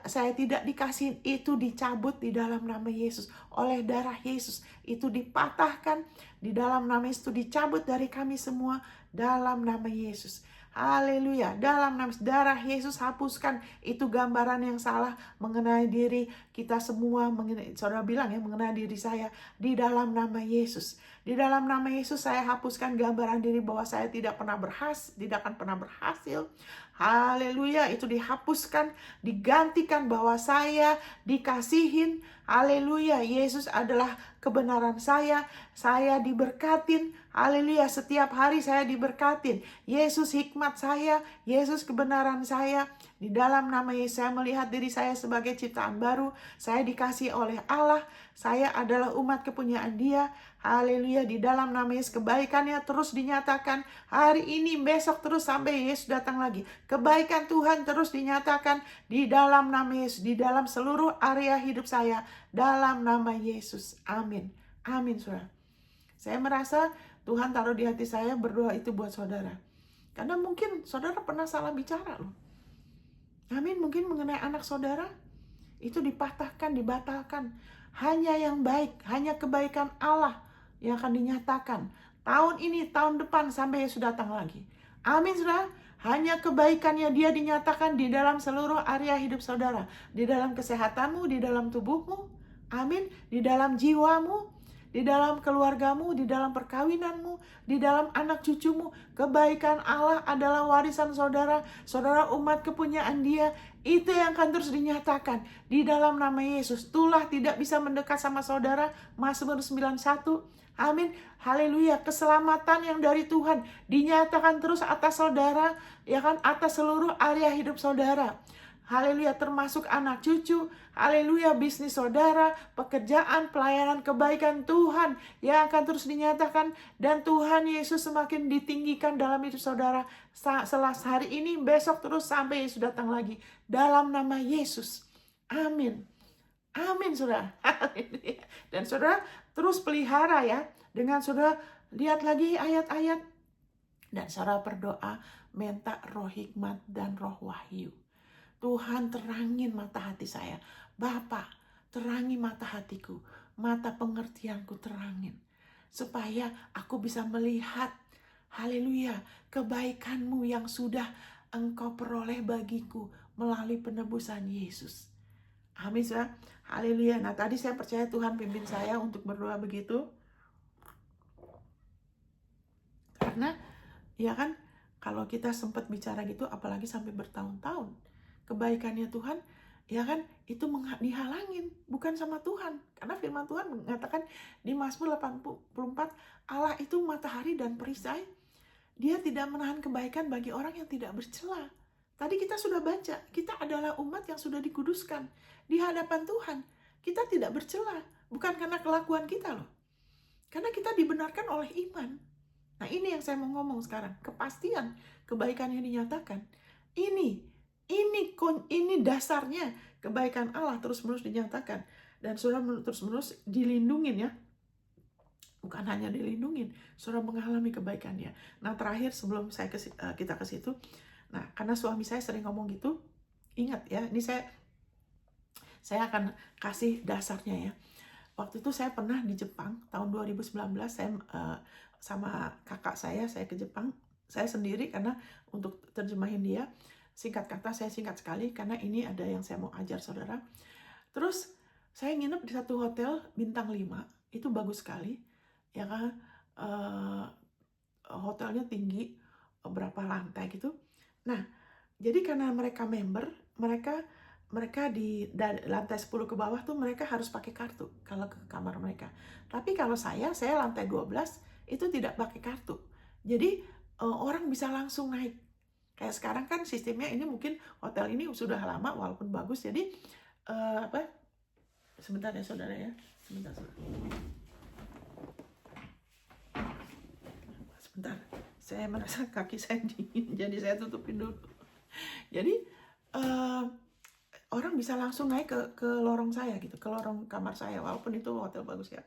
saya tidak dikasih. Itu dicabut di dalam nama Yesus. Oleh darah Yesus itu dipatahkan, di dalam nama Yesus itu dicabut dari kami semua, dalam nama Yesus. Haleluya, dalam nama darah Yesus hapuskan itu gambaran yang salah mengenai diri kita semua, saudara bilang ya, mengenai diri saya, di dalam nama Yesus. Di dalam nama Yesus saya hapuskan gambaran diri bahwa saya tidak akan pernah berhasil. Haleluya, itu dihapuskan, digantikan bahwa saya dikasihin. Haleluya, Yesus adalah kebenaran saya diberkatin. Haleluya, setiap hari saya diberkatin. Yesus hikmat saya, Yesus kebenaran saya. Di dalam nama Yesus saya melihat diri saya sebagai ciptaan baru. Saya dikasih oleh Allah, saya adalah umat kepunyaan Dia. Haleluya, di dalam nama Yesus kebaikannya terus dinyatakan hari ini, besok, terus sampai Yesus datang lagi. Kebaikan Tuhan terus dinyatakan di dalam nama Yesus, di dalam seluruh area hidup saya, dalam nama Yesus. Amin. Amin, saudara. Saya merasa Tuhan taruh di hati saya berdoa itu buat saudara. Karena mungkin saudara pernah salah bicara loh. Amin, mungkin mengenai anak saudara, itu dipatahkan, dibatalkan. Hanya yang baik, hanya kebaikan Allah yang akan dinyatakan. Tahun ini, tahun depan, sampai Yesus datang lagi. Amin, saudara. Hanya kebaikannya Dia dinyatakan di dalam seluruh area hidup saudara. Di dalam kesehatanmu, di dalam tubuhmu. Amin. Di dalam jiwamu, di dalam keluargamu, di dalam perkawinanmu, di dalam anak cucumu. Kebaikan Allah adalah warisan saudara, saudara umat kepunyaan Dia. Itu yang akan terus dinyatakan di dalam nama Yesus. Tulah tidak bisa mendekat sama saudara, Mazmur 91. Amin. Haleluya. Keselamatan yang dari Tuhan dinyatakan terus atas saudara, ya kan, atas seluruh area hidup saudara. Haleluya, termasuk anak cucu. Haleluya, bisnis saudara, pekerjaan, pelayanan, kebaikan Tuhan yang akan terus dinyatakan. Dan Tuhan Yesus semakin ditinggikan dalam hidup saudara. Setelah hari ini, besok, terus sampai Yesus datang lagi. Dalam nama Yesus. Amin. Amin, saudara. Dan saudara terus pelihara ya. Dengan saudara lihat lagi ayat-ayat. Dan saudara berdoa, minta roh hikmat dan roh wahyu. Tuhan terangin mata hati saya. Bapa, terangi mata hatiku. Mata pengertianku terangin. Supaya aku bisa melihat, haleluya, kebaikan-Mu yang sudah Engkau peroleh bagiku melalui penebusan Yesus. Amin, saudara. Haleluya. Nah, tadi saya percaya Tuhan pimpin saya untuk berdoa begitu. Karena, ya kan, kalau kita sempat bicara gitu, apalagi sampai bertahun-tahun, kebaikannya Tuhan, ya kan, itu dihalangin, bukan sama Tuhan. Karena firman Tuhan mengatakan di Mazmur 84, Allah itu matahari dan perisai. Dia tidak menahan kebaikan bagi orang yang tidak bercela. Tadi kita sudah baca, kita adalah umat yang sudah dikuduskan di hadapan Tuhan. Kita tidak bercela, bukan karena kelakuan kita loh. Karena kita dibenarkan oleh iman. Nah, ini yang saya mau ngomong sekarang. Kepastian kebaikan yang dinyatakan. Ini ini dasarnya kebaikan Allah terus-menerus dinyatakan. Dan saudara terus-menerus dilindungin ya. Bukan hanya dilindungin, saudara mengalami kebaikannya. Nah, terakhir sebelum kita ke situ, nah, karena suami saya sering ngomong gitu, ingat ya, ini saya akan kasih dasarnya ya. Waktu itu saya pernah di Jepang, tahun 2019, saya sama kakak saya ke Jepang. Saya sendiri karena untuk terjemahin dia, singkat kata saya singkat sekali, karena ini ada yang saya mau ajar saudara. Terus saya nginep di satu hotel bintang 5, itu bagus sekali, ya kan, hotelnya tinggi, berapa lantai gitu. Nah, jadi karena mereka member, mereka di lantai 10 ke bawah tuh mereka harus pakai kartu kalau ke kamar mereka. Tapi kalau saya lantai 12 itu tidak pakai kartu. Jadi orang bisa langsung naik. Kayak sekarang kan sistemnya ini, mungkin hotel ini sudah lama walaupun bagus. Jadi sebentar ya saudara ya. Sebentar. Saya merasa kaki saya dingin, jadi saya tutupin dulu. Jadi orang bisa langsung naik ke lorong saya gitu, ke lorong kamar saya, walaupun itu hotel bagus ya.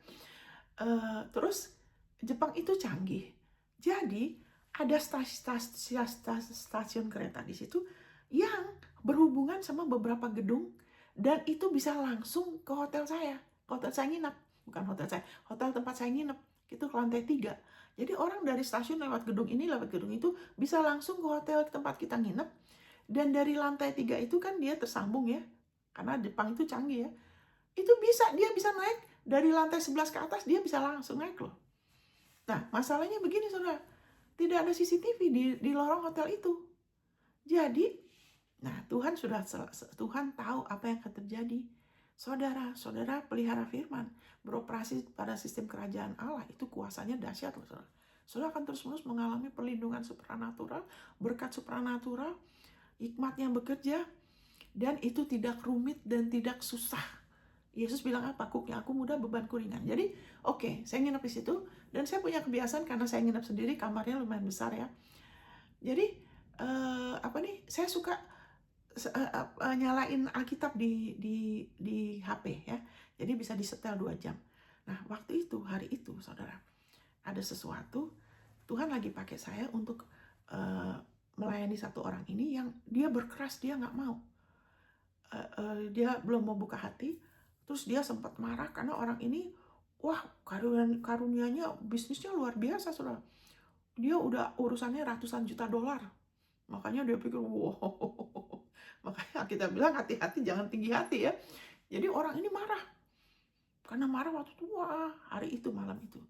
Terus Jepang itu canggih, jadi ada stasiun kereta di situ yang berhubungan sama beberapa gedung, dan itu bisa langsung ke hotel saya nginep, bukan hotel tempat saya nginep, itu ke lantai 3. Jadi orang dari stasiun lewat gedung ini, lewat gedung itu, bisa langsung ke hotel tempat kita nginep. Dan dari lantai 3 itu kan dia tersambung ya, karena Jepang itu canggih ya. Itu dia bisa naik dari lantai 11 ke atas, dia bisa langsung naik loh. Nah, masalahnya begini saudara, tidak ada CCTV di lorong hotel itu. Jadi, nah Tuhan tahu apa yang akan terjadi. Saudara pelihara firman, beroperasi pada sistem kerajaan Allah, itu kuasanya dahsyat loh saudara. Saudara akan terus-menerus mengalami perlindungan supranatural, berkat supranatural, hikmatnya bekerja, dan itu tidak rumit dan tidak susah. Yesus bilang apa? Aku mudah, bebanku ringan. Jadi, oke, saya nginep di situ, dan saya punya kebiasaan karena saya nginep sendiri, kamarnya lumayan besar ya. Jadi, saya suka nyalain Alkitab di HP ya. Jadi bisa disetel 2 jam. Nah, hari itu, saudara, ada sesuatu, Tuhan lagi pakai saya untuk melayani satu orang ini yang dia berkeras, dia nggak mau. Dia belum mau buka hati, terus dia sempat marah karena orang ini, wah, karunianya bisnisnya luar biasa, saudara. Dia udah urusannya ratusan juta dolar. Makanya dia pikir, wow. Makanya kita bilang hati-hati, jangan tinggi hati ya. Jadi orang ini marah. Karena marah waktu itu, wah, hari itu, malam itu.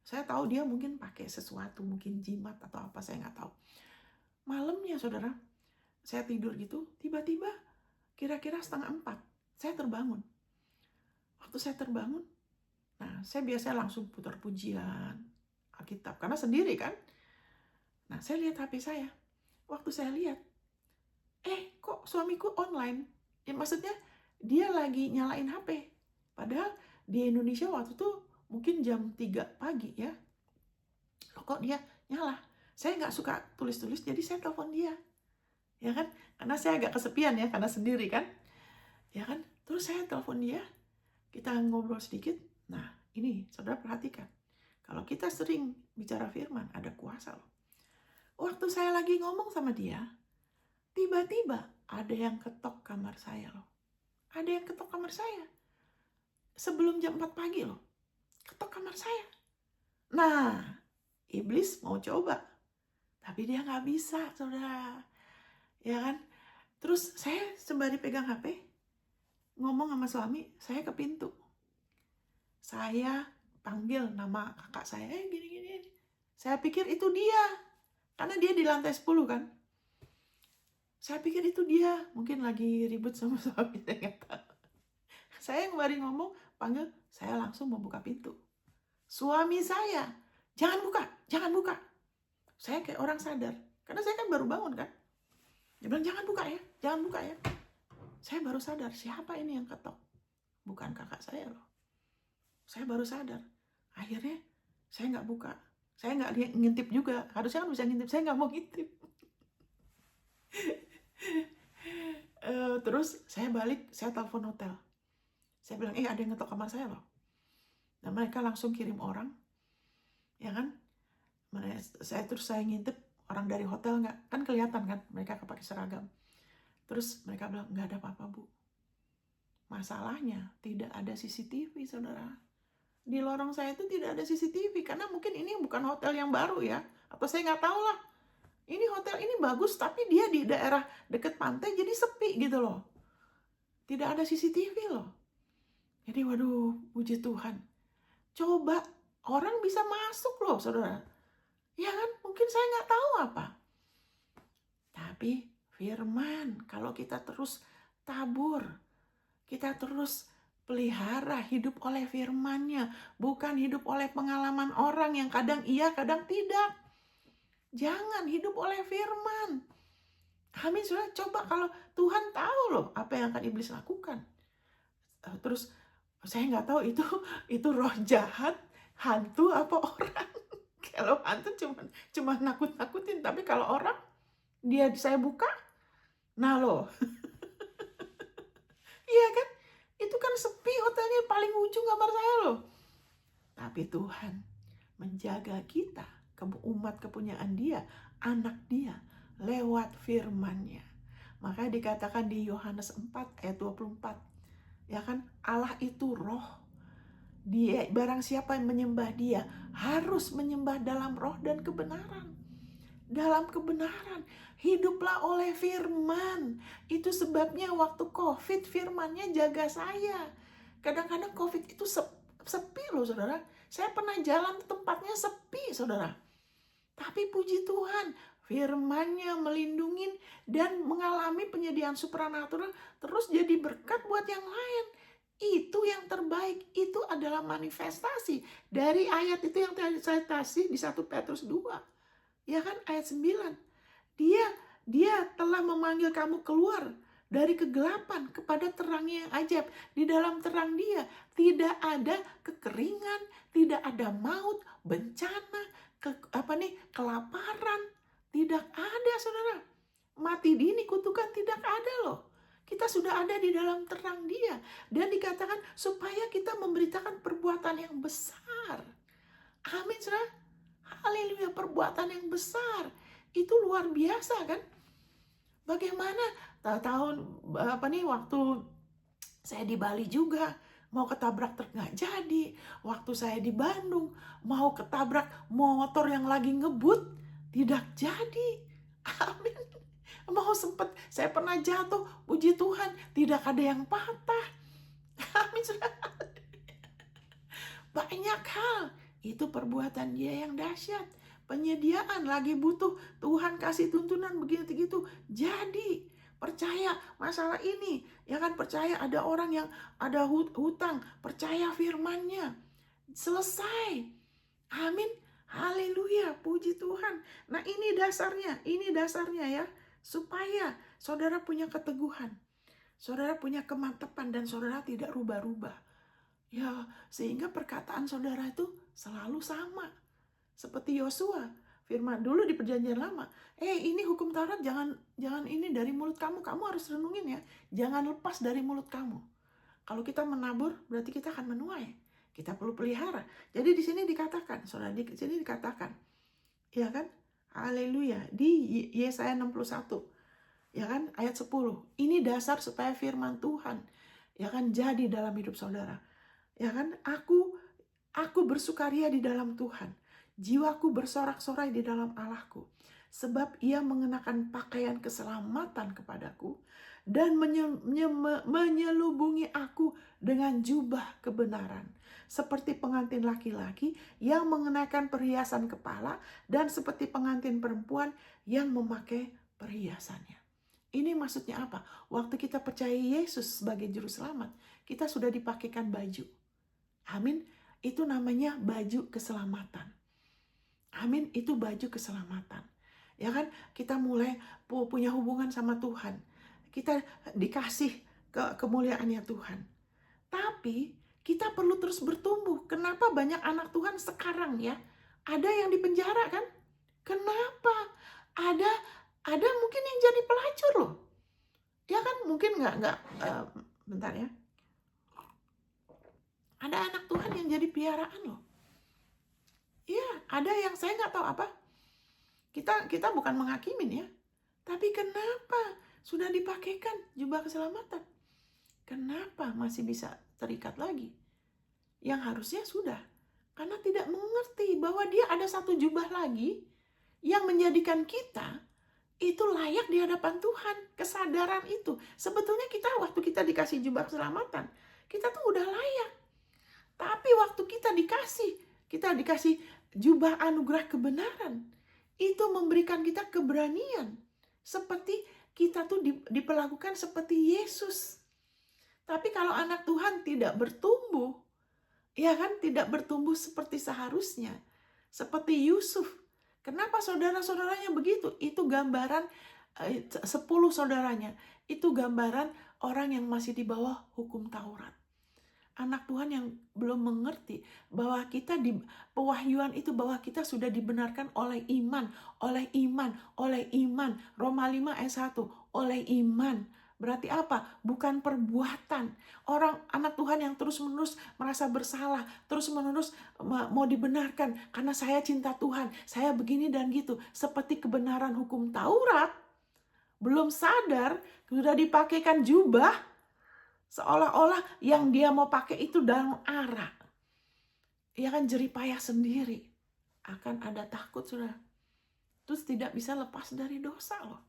Saya tahu dia mungkin pakai sesuatu, mungkin jimat atau apa, saya nggak tahu. Malamnya saudara, saya tidur gitu, tiba-tiba kira-kira 3:30, saya terbangun. Waktu saya terbangun, nah saya biasanya langsung putar pujian, Alkitab, karena sendiri kan. Nah, saya lihat HP saya. Waktu saya lihat, kok suamiku online? Ya maksudnya dia lagi nyalain HP. Padahal di Indonesia waktu itu mungkin jam 3 pagi ya. Loh, kok dia nyala? Saya nggak suka tulis-tulis, jadi saya telepon dia. Ya kan? Karena saya agak kesepian ya, karena sendiri kan. Ya kan? Terus saya telepon dia, kita ngobrol sedikit. Nah, ini saudara perhatikan. Kalau kita sering bicara firman, ada kuasa loh. Waktu saya lagi ngomong sama dia, tiba-tiba ada yang ketok kamar saya loh. Ada yang ketok kamar saya. Sebelum jam 4 pagi loh. Ketok kamar saya. Nah, iblis mau coba. Tapi dia nggak bisa, saudara. Ya kan? Terus saya sembari pegang HP, ngomong sama suami, saya ke pintu. Saya panggil nama kakak saya, gini-gini. Saya pikir itu dia. Karena dia di lantai 10 kan. Saya pikir itu dia, mungkin lagi ribut sama suami, saya nggak tahu. Saya kemarin ngomong, panggil, saya langsung membuka pintu. Suami saya, jangan buka. Saya kayak orang sadar, karena saya kan baru bangun kan. Dia bilang, jangan buka ya. Saya baru sadar, siapa ini yang ketok? Bukan kakak saya loh. Saya baru sadar. Akhirnya saya nggak buka. Saya nggak ngintip juga, harusnya kan bisa ngintip, saya nggak mau ngintip. Terus saya balik, saya telepon hotel. Saya bilang, ada yang ngetok kamar saya loh. Dan mereka langsung kirim orang, ya kan? Saya ngintip, orang dari hotel nggak, kan kelihatan kan, mereka pakai seragam. Terus mereka bilang, nggak ada apa-apa Bu. Masalahnya tidak ada CCTV, saudara. Di lorong saya itu tidak ada CCTV, karena mungkin ini bukan hotel yang baru ya, atau saya nggak tahu lah. Ini hotel ini bagus, tapi dia di daerah dekat pantai, jadi sepi gitu loh. Tidak ada CCTV loh. Jadi waduh, puji Tuhan. Coba orang bisa masuk loh, saudara. Ya kan, mungkin saya nggak tahu apa. Tapi firman, kalau kita terus tabur, kita terus pelihara, hidup oleh firman-Nya, bukan hidup oleh pengalaman orang yang kadang iya, kadang tidak. Jangan hidup oleh firman. Amin, saudara. Coba kalau Tuhan tahu loh apa yang akan iblis lakukan. Terus saya nggak tahu itu roh jahat, hantu apa orang. Kalau hantu cuma nakut-nakutin, tapi kalau orang saya buka, nah loh. Iya kan? Itu kan sepi hotelnya, paling ujung kamar saya loh. Tapi Tuhan menjaga kita, umat kepunyaan Dia, anak Dia, lewat firman-Nya. Maka dikatakan di Yohanes 4 ayat 24, ya kan, Allah itu roh. Dia, barang siapa yang menyembah Dia harus menyembah dalam roh dan kebenaran. Dalam kebenaran, hiduplah oleh firman. Itu sebabnya waktu COVID, firman-Nya jaga saya. Kadang-kadang COVID itu sepi loh, saudara. Saya pernah jalan tempatnya sepi, saudara. Tapi puji Tuhan, firman-Nya melindungi dan mengalami penyediaan supranatural, terus jadi berkat buat yang lain. Itu yang terbaik, itu adalah manifestasi dari ayat itu yang saya kasih di 1 Petrus 2. Ya kan, ayat 9. Dia telah memanggil kamu keluar dari kegelapan kepada terangnya yang ajaib. Di dalam terang Dia tidak ada kekeringan, tidak ada maut, bencana, kelaparan. Tidak ada, saudara. Mati dini, kutukan tidak ada loh. Kita sudah ada di dalam terang Dia. Dan dikatakan supaya kita memberitakan perbuatan yang besar. Amin, saudara. Haleluya, perbuatan yang besar. Itu luar biasa kan? Bagaimana waktu saya di Bali juga, mau ketabrak truk nggak jadi. Waktu saya di Bandung, mau ketabrak motor yang lagi ngebut, tidak jadi. Amin. Saya pernah jatuh, puji Tuhan, tidak ada yang patah. Amin. Banyak hal, itu perbuatan Dia yang dahsyat. Penyediaan, lagi butuh, Tuhan kasih tuntunan begitu-gitu. Jadi, percaya masalah ini, ya kan, percaya ada orang yang ada hutang, percaya firman-Nya. Selesai. Amin. Haleluya, puji Tuhan. Nah, ini dasarnya ya. Supaya saudara punya keteguhan, saudara punya kemantapan, dan saudara tidak rubah-rubah. Ya, sehingga perkataan saudara itu selalu sama. Seperti Yosua, firman dulu di perjanjian lama. Ini hukum Taurat, jangan ini dari mulut kamu harus renungin ya. Jangan lepas dari mulut kamu. Kalau kita menabur, berarti kita akan menuai. Kita perlu pelihara. Jadi di sini dikatakan, saudara, di sini dikatakan, ya kan? Haleluya, di Yesaya 61, ya kan, ayat 10. Ini dasar supaya firman Tuhan, ya kan, jadi dalam hidup saudara. Ya kan, aku bersukaria di dalam Tuhan. Jiwaku bersorak-sorai di dalam Allahku. Sebab Ia mengenakan pakaian keselamatan kepadaku dan menyelubungi aku dengan jubah kebenaran. Seperti pengantin laki-laki yang mengenakan perhiasan kepala dan seperti pengantin perempuan yang memakai perhiasannya. Ini maksudnya apa? Waktu kita percaya Yesus sebagai juru selamat, kita sudah dipakaikan baju. Amin. Itu namanya baju keselamatan. Amin. Itu baju keselamatan. Ya kan? Kita mulai punya hubungan sama Tuhan. Kita dikasih kemuliaannya Tuhan. Tapi kita perlu terus bertumbuh. Kenapa banyak anak Tuhan sekarang ya? Ada yang dipenjara kan? Kenapa? Ada ada mungkin yang jadi pelacur loh. Ya kan, mungkin bentar ya. Ada anak Tuhan yang jadi piaraan loh. Iya, ada yang saya nggak tahu apa. Kita bukan menghakimin ya. Tapi kenapa sudah dipakaikan jubah keselamatan? Kenapa masih bisa terikat lagi? Yang harusnya sudah. Karena tidak mengerti bahwa dia ada satu jubah lagi yang menjadikan kita itu layak di hadapan Tuhan. Kesadaran itu. Sebetulnya waktu kita dikasih jubah keselamatan, kita tuh udah layak. Tapi waktu kita dikasih jubah anugerah kebenaran, itu memberikan kita keberanian. Seperti kita tuh diperlakukan seperti Yesus. Tapi kalau anak Tuhan tidak bertumbuh, ya kan, tidak bertumbuh seperti seharusnya. Seperti Yusuf. Kenapa saudara-saudaranya begitu? Itu gambaran 10 saudaranya. Itu gambaran orang yang masih di bawah hukum Taurat. Anak Tuhan yang belum mengerti bahwa kita di pewahyuan itu, bahwa kita sudah dibenarkan oleh iman. Roma 5 ayat 1, oleh iman. Berarti apa? Bukan perbuatan. Anak Tuhan yang terus-menerus merasa bersalah, terus-menerus mau dibenarkan karena saya cinta Tuhan, saya begini dan gitu. Seperti kebenaran hukum Taurat, belum sadar, sudah dipakaikan jubah, seolah-olah yang dia mau pakai itu dalam arak. Ya kan, jeripayah sendiri. Akan ada takut, sudah. Terus tidak bisa lepas dari dosa loh.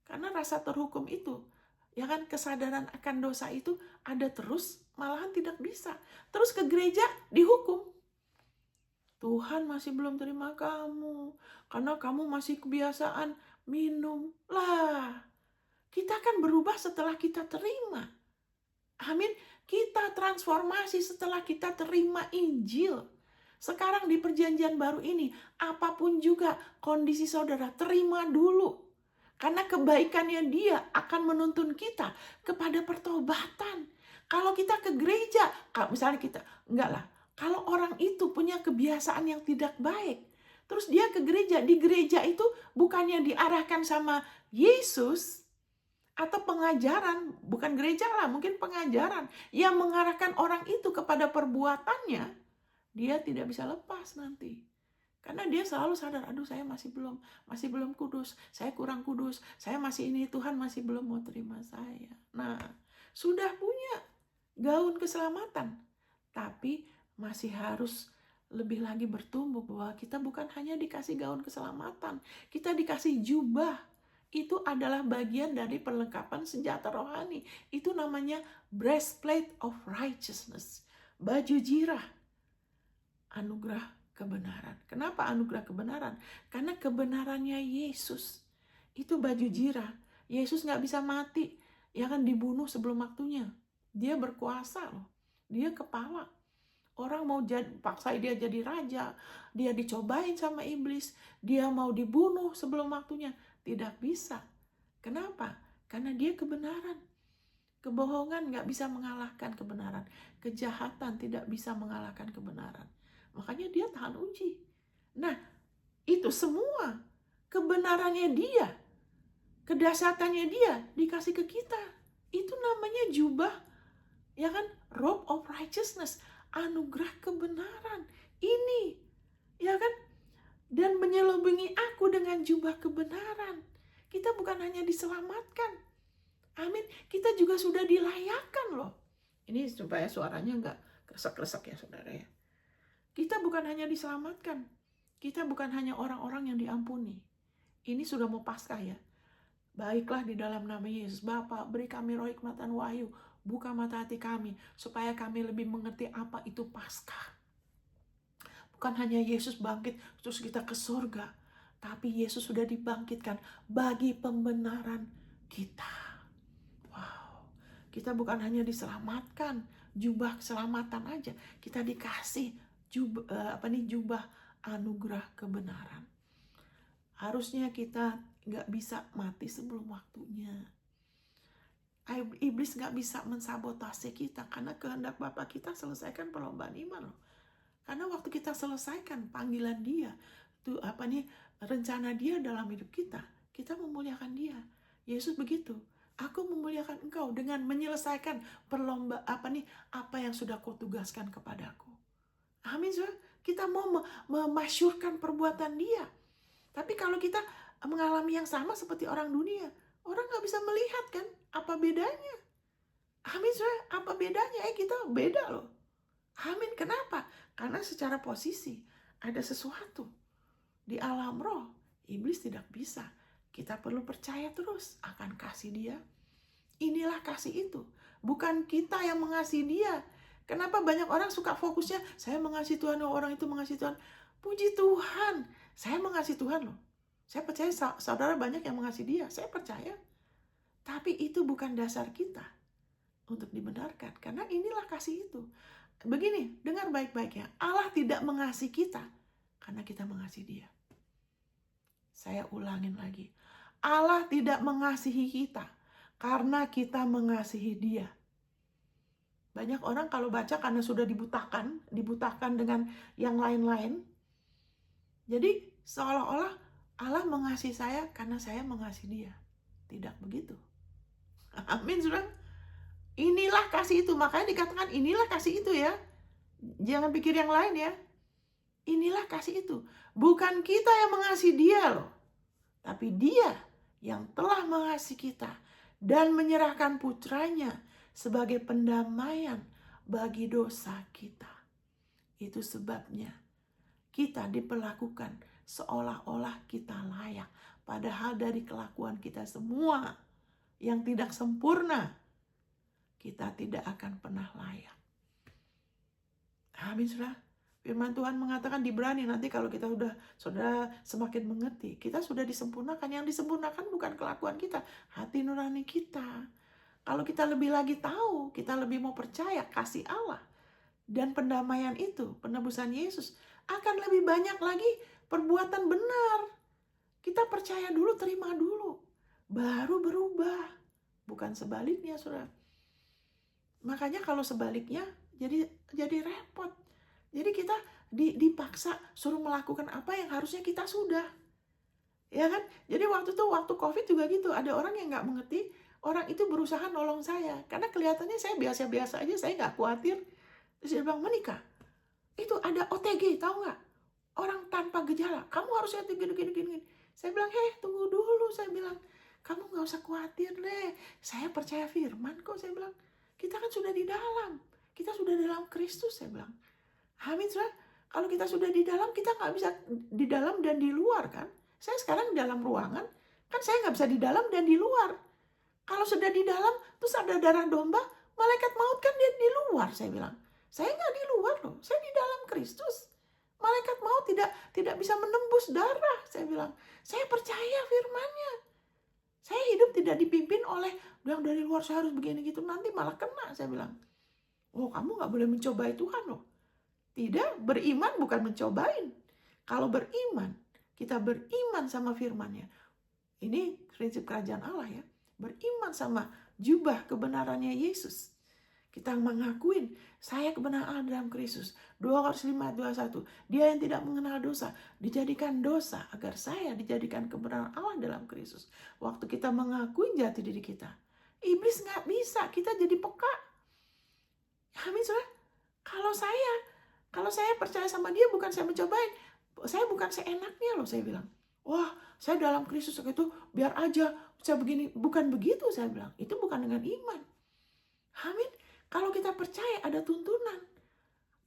Karena rasa terhukum itu, ya kan, kesadaran akan dosa itu ada terus, malahan tidak bisa. Terus ke gereja dihukum. Tuhan masih belum terima kamu karena kamu masih kebiasaan minum. Lah, kita kan berubah setelah kita terima. Amin. Kita transformasi setelah kita terima Injil. Sekarang di perjanjian baru ini, apapun juga kondisi saudara, terima dulu. Karena kebaikannya dia akan menuntun kita kepada pertobatan. Kalau kita ke gereja, misalnya kalau orang itu punya kebiasaan yang tidak baik, terus dia ke gereja, di gereja itu bukannya diarahkan sama Yesus, atau pengajaran, bukan gereja lah, mungkin pengajaran yang mengarahkan orang itu kepada perbuatannya, dia tidak bisa lepas nanti. Karena dia selalu sadar, aduh saya masih belum kudus, saya kurang kudus, saya masih ini, Tuhan masih belum mau terima saya. Nah, sudah punya gaun keselamatan, tapi masih harus lebih lagi bertumbuh bahwa kita bukan hanya dikasih gaun keselamatan, kita dikasih jubah. Itu adalah bagian dari perlengkapan senjata rohani. Itu namanya breastplate of righteousness. Baju jirah anugerah kebenaran. Kenapa anugerah kebenaran? Karena kebenarannya Yesus. Itu baju jirah. Yesus gak bisa mati, ya kan, dibunuh sebelum waktunya. Dia berkuasa loh. Dia kepala. Orang mau paksa dia jadi raja, dia dicobain sama iblis, dia mau dibunuh sebelum waktunya. Tidak bisa. Kenapa? Karena dia kebenaran. Kebohongan gak bisa mengalahkan kebenaran. Kejahatan tidak bisa mengalahkan kebenaran. Makanya dia tahan uji. Nah, itu semua kebenarannya dia, kedasatannya dia dikasih ke kita. Itu namanya jubah, ya kan, robe of righteousness, anugerah kebenaran. Ini, ya kan, dan menyelubungi aku dengan jubah kebenaran. Kita bukan hanya diselamatkan, amin, kita juga sudah dilayakkan loh. Ini supaya suaranya nggak kresek-kresek ya saudara ya. Kita bukan hanya diselamatkan, kita bukan hanya orang-orang yang diampuni. Ini sudah mau Paskah ya. Baiklah di dalam nama Yesus, Bapa, beri kami roh hikmat dan wahyu, buka mata hati kami supaya kami lebih mengerti apa itu Paskah. Bukan hanya Yesus bangkit terus kita ke surga, tapi Yesus sudah dibangkitkan bagi pembenaran kita. Wow, kita bukan hanya diselamatkan, jubah keselamatan aja, kita dikasih jubah anugerah kebenaran. Harusnya kita nggak bisa mati sebelum waktunya. Iblis nggak bisa mensabotase kita karena kehendak Bapa kita selesaikan perlombaan iman loh. Karena waktu kita selesaikan panggilan dia, tuh rencana dia dalam hidup kita memuliakan dia. Yesus begitu. Aku memuliakan engkau dengan menyelesaikan apa yang sudah kau tugaskan kepadaku. Amin, saudara. Kita mau memasyurkan perbuatan dia. Tapi kalau kita mengalami yang sama seperti orang dunia, orang nggak bisa melihat kan apa bedanya. Amin, saudara. Apa bedanya? Kita beda loh. Amin. Kenapa? Karena secara posisi ada sesuatu di alam roh. Iblis tidak bisa. Kita perlu percaya terus akan kasih dia. Inilah kasih itu. Bukan kita yang mengasihi dia. Kenapa banyak orang suka fokusnya, saya mengasihi Tuhan, orang itu mengasihi Tuhan. Puji Tuhan, saya mengasihi Tuhan loh. Saya percaya saudara banyak yang mengasihi dia, saya percaya. Tapi itu bukan dasar kita untuk dibenarkan. Karena inilah kasih itu. Begini, dengar baik-baik ya. Allah tidak mengasihi kita karena kita mengasihi dia. Saya ulangin lagi. Allah tidak mengasihi kita karena kita mengasihi dia. Banyak orang kalau baca karena sudah dibutakan dengan yang lain-lain. Jadi seolah-olah Allah mengasihi saya karena saya mengasihi dia. Tidak begitu. Amin, saudara. Inilah kasih itu. Makanya dikatakan inilah kasih itu ya. Jangan pikir yang lain ya. Inilah kasih itu. Bukan kita yang mengasihi dia loh. Tapi dia yang telah mengasihi kita dan menyerahkan putranya sebagai pendamaian bagi dosa kita. Itu sebabnya kita diperlakukan seolah-olah kita layak. Padahal dari kelakuan kita semua yang tidak sempurna, kita tidak akan pernah layak. Amin, saudara. Firman Tuhan mengatakan di Ibrani, nanti kalau kita sudah semakin mengerti, kita sudah disempurnakan. Yang disempurnakan bukan kelakuan kita, hati nurani kita. Kalau kita lebih lagi tahu, kita lebih mau percaya kasih Allah dan pendamaian itu, penebusan Yesus, akan lebih banyak lagi perbuatan benar. Kita percaya dulu, terima dulu, baru berubah. Bukan sebaliknya, saudara. Makanya kalau sebaliknya jadi repot. Jadi kita dipaksa suruh melakukan apa yang harusnya kita sudah. Ya kan? Jadi waktu COVID juga gitu, ada orang yang nggak mengerti. Orang itu berusaha nolong saya. Karena kelihatannya saya biasa-biasa aja, saya nggak khawatir. Terus dia bilang, Monica, itu ada OTG, tahu nggak? Orang tanpa gejala, kamu harusnya gini. Saya bilang, tunggu dulu. Saya bilang, kamu nggak usah khawatir deh. Saya percaya firman kok, saya bilang. Kita kan sudah di dalam. Kita sudah dalam Kristus, saya bilang. Amin, saudara. Kalau kita sudah di dalam, kita nggak bisa di dalam dan di luar kan. Saya sekarang di dalam ruangan, kan saya nggak bisa di dalam dan di luar. Kalau sudah di dalam, terus ada darah domba, malaikat maut kan dia di luar, saya bilang. Saya nggak di luar loh, saya di dalam Kristus. Malaikat maut tidak bisa menembus darah, saya bilang. Saya percaya firman-Nya. Saya hidup tidak dipimpin oleh yang dari luar saya harus begini gitu, nanti malah kena, saya bilang. Oh, kamu nggak boleh mencobai Tuhan loh. Tidak, beriman bukan mencobain. Kalau beriman, kita beriman sama firman-Nya. Ini prinsip kerajaan Allah ya. Beriman sama jubah kebenarannya Yesus. Kita mengakuin, saya kebenaran Allah dalam Kristus. 2 Korintus 5:21. Dia yang tidak mengenal dosa, dijadikan dosa agar saya dijadikan kebenaran Allah dalam Kristus. Waktu kita mengakuin jati diri kita, iblis nggak bisa, kita jadi peka. Amin, saudara. Kalau saya percaya sama dia, bukan saya mencobain. Saya bukan seenaknya loh, saya bilang. Wah, saya dalam Kristus itu biar aja saya begini. Bukan begitu, saya bilang. Itu bukan dengan iman. Amin. Kalau kita percaya ada tuntunan.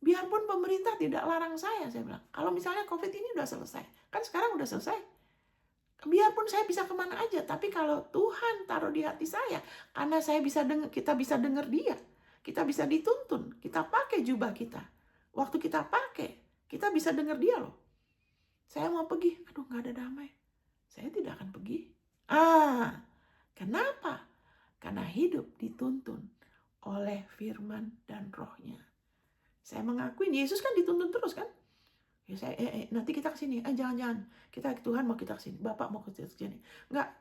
Biarpun pemerintah tidak larang saya bilang. Kalau misalnya COVID ini udah selesai. Kan sekarang udah selesai. Biarpun saya bisa kemana aja. Tapi kalau Tuhan taruh di hati saya. Karena kita bisa dengar dia. Kita bisa dituntun. Kita pakai jubah kita. Waktu kita pakai, kita bisa dengar dia loh. Saya mau pergi, aduh gak ada damai. Saya tidak akan pergi. Kenapa? Karena hidup dituntun oleh firman dan rohnya. Saya mengakuin, Yesus kan dituntun terus kan. Ya, nanti kita kesini, jangan. Tuhan mau kita kesini, Bapak mau kita kesini.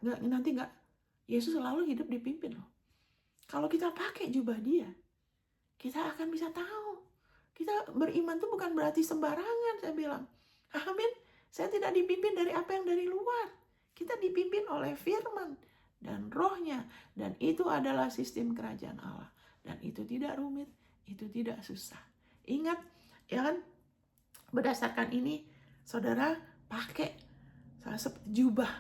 Nanti enggak. Yesus selalu hidup dipimpin loh. Kalau kita pakai jubah dia, kita akan bisa tahu. Kita beriman tuh bukan berarti sembarangan, saya bilang. Amin. Saya tidak dipimpin dari apa yang dari luar. Kita dipimpin oleh firman dan rohnya. Dan itu adalah sistem kerajaan Allah. Dan itu tidak rumit, itu tidak susah. Ingat, ya kan, berdasarkan ini, saudara pakai jubah,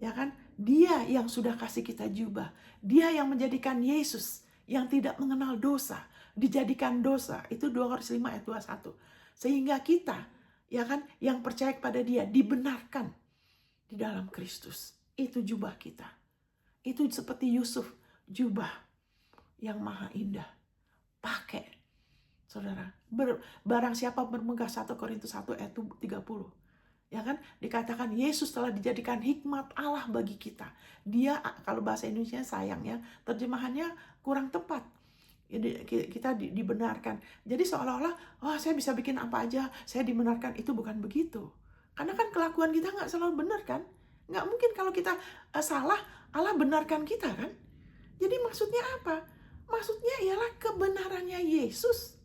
ya kan? Dia yang sudah kasih kita jubah. Dia yang menjadikan Yesus yang tidak mengenal dosa dijadikan dosa. Itu 2 Korintus 5 ayat 21. Sehingga kita, ya kan, yang percaya kepada Dia dibenarkan di dalam Kristus. Itu jubah kita. Itu seperti Yusuf, jubah yang maha indah. Pakai, saudara. Barang siapa bermegah, 1 Korintus 1 ayat 30. Ya kan, dikatakan Yesus telah dijadikan hikmat Allah bagi kita. Dia, kalau bahasa Indonesia sayangnya terjemahannya kurang tepat. Jadi kita dibenarkan. Jadi seolah-olah, oh saya bisa bikin apa aja, saya dibenarkan. Itu bukan begitu. Karena kan kelakuan kita nggak selalu benar kan. Nggak mungkin kalau kita salah, Allah benarkan kita kan. Jadi maksudnya apa? Maksudnya ialah kebenarannya Yesus.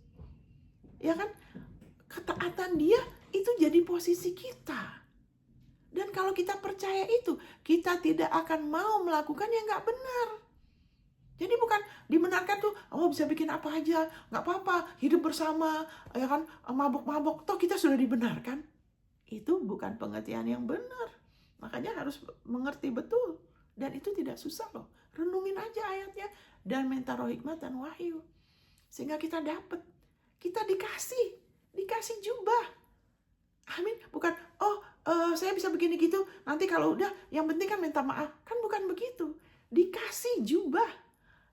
Ya kan? Ketaatan Dia itu jadi posisi kita. Dan kalau kita percaya itu, kita tidak akan mau melakukan yang nggak benar. Jadi bukan dibenarkan tuh, oh bisa bikin apa aja, nggak apa-apa, hidup bersama, ya kan, mabuk-mabuk, toh kita sudah dibenarkan. Itu bukan pengertian yang benar. Makanya harus mengerti betul. Dan itu tidak susah loh. Renungin aja ayatnya dan minta roh hikmat dan wahyu. Sehingga kita dapat, kita dikasih jubah. Amin. Bukan, saya bisa begini gitu, nanti kalau udah, yang penting kan minta maaf. Kan bukan begitu. Dikasih jubah.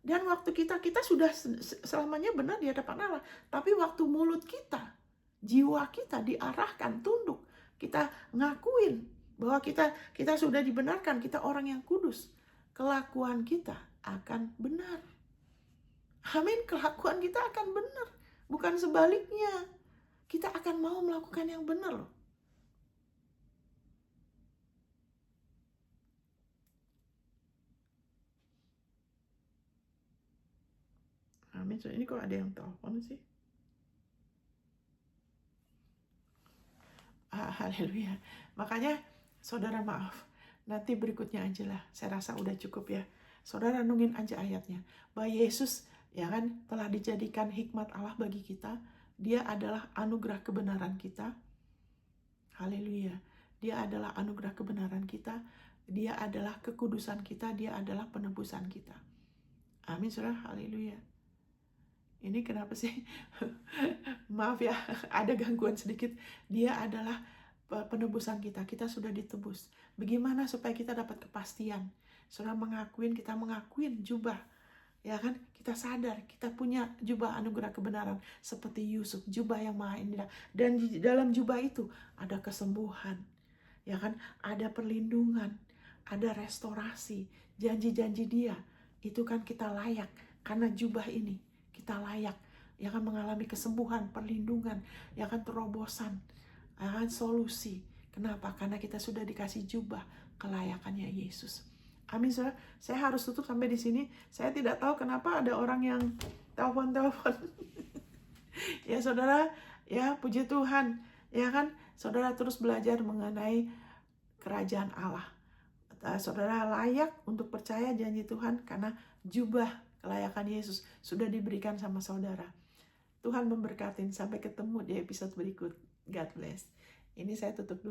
Dan waktu kita sudah selamanya benar di hadapan Allah. Tapi waktu mulut kita, jiwa kita diarahkan, tunduk. Kita ngakuin bahwa kita sudah dibenarkan, kita orang yang kudus. Kelakuan kita akan benar. Amin, kelakuan kita akan benar. Bukan sebaliknya. Kita akan mau melakukan yang benar loh. Amin. So, ini kok ada yang telepon sih? Haleluya. Makanya saudara maaf. Nanti berikutnya aja lah. Saya rasa udah cukup ya. Saudara renungin aja ayatnya. Bahwa Yesus ya kan telah dijadikan hikmat Allah bagi kita. Dia adalah anugerah kebenaran kita. Haleluya. Dia adalah anugerah kebenaran kita. Dia adalah kekudusan kita. Dia adalah penebusan kita. Amin saudara. Haleluya. Ini kenapa sih? Maaf ya, ada gangguan sedikit. Dia adalah penebusan kita. Kita sudah ditebus. Bagaimana supaya kita dapat kepastian? Sudah kita mengakuin jubah. Ya kan? Kita sadar, kita punya jubah anugerah kebenaran. Seperti Yusuf, jubah yang maha indah. Dan di dalam jubah itu ada kesembuhan. Ya kan? Ada perlindungan. Ada restorasi. Janji-janji Dia. Itu kan kita layak. Karena jubah ini kita layak, ya kan, mengalami kesembuhan, perlindungan, ya kan, terobosan, ya kan, solusi. Kenapa? Karena kita sudah dikasih jubah kelayakannya Yesus. Amin, saudara. Saya harus tutup sampai di sini. Saya tidak tahu kenapa ada orang yang telepon. Ya saudara, ya puji Tuhan, ya kan, saudara terus belajar mengenai kerajaan Allah. Saudara layak untuk percaya janji Tuhan karena jubah kelayakan Yesus sudah diberikan sama saudara. Tuhan memberkatin. Sampai ketemu di episode berikut. God bless. Ini saya tutup dulu.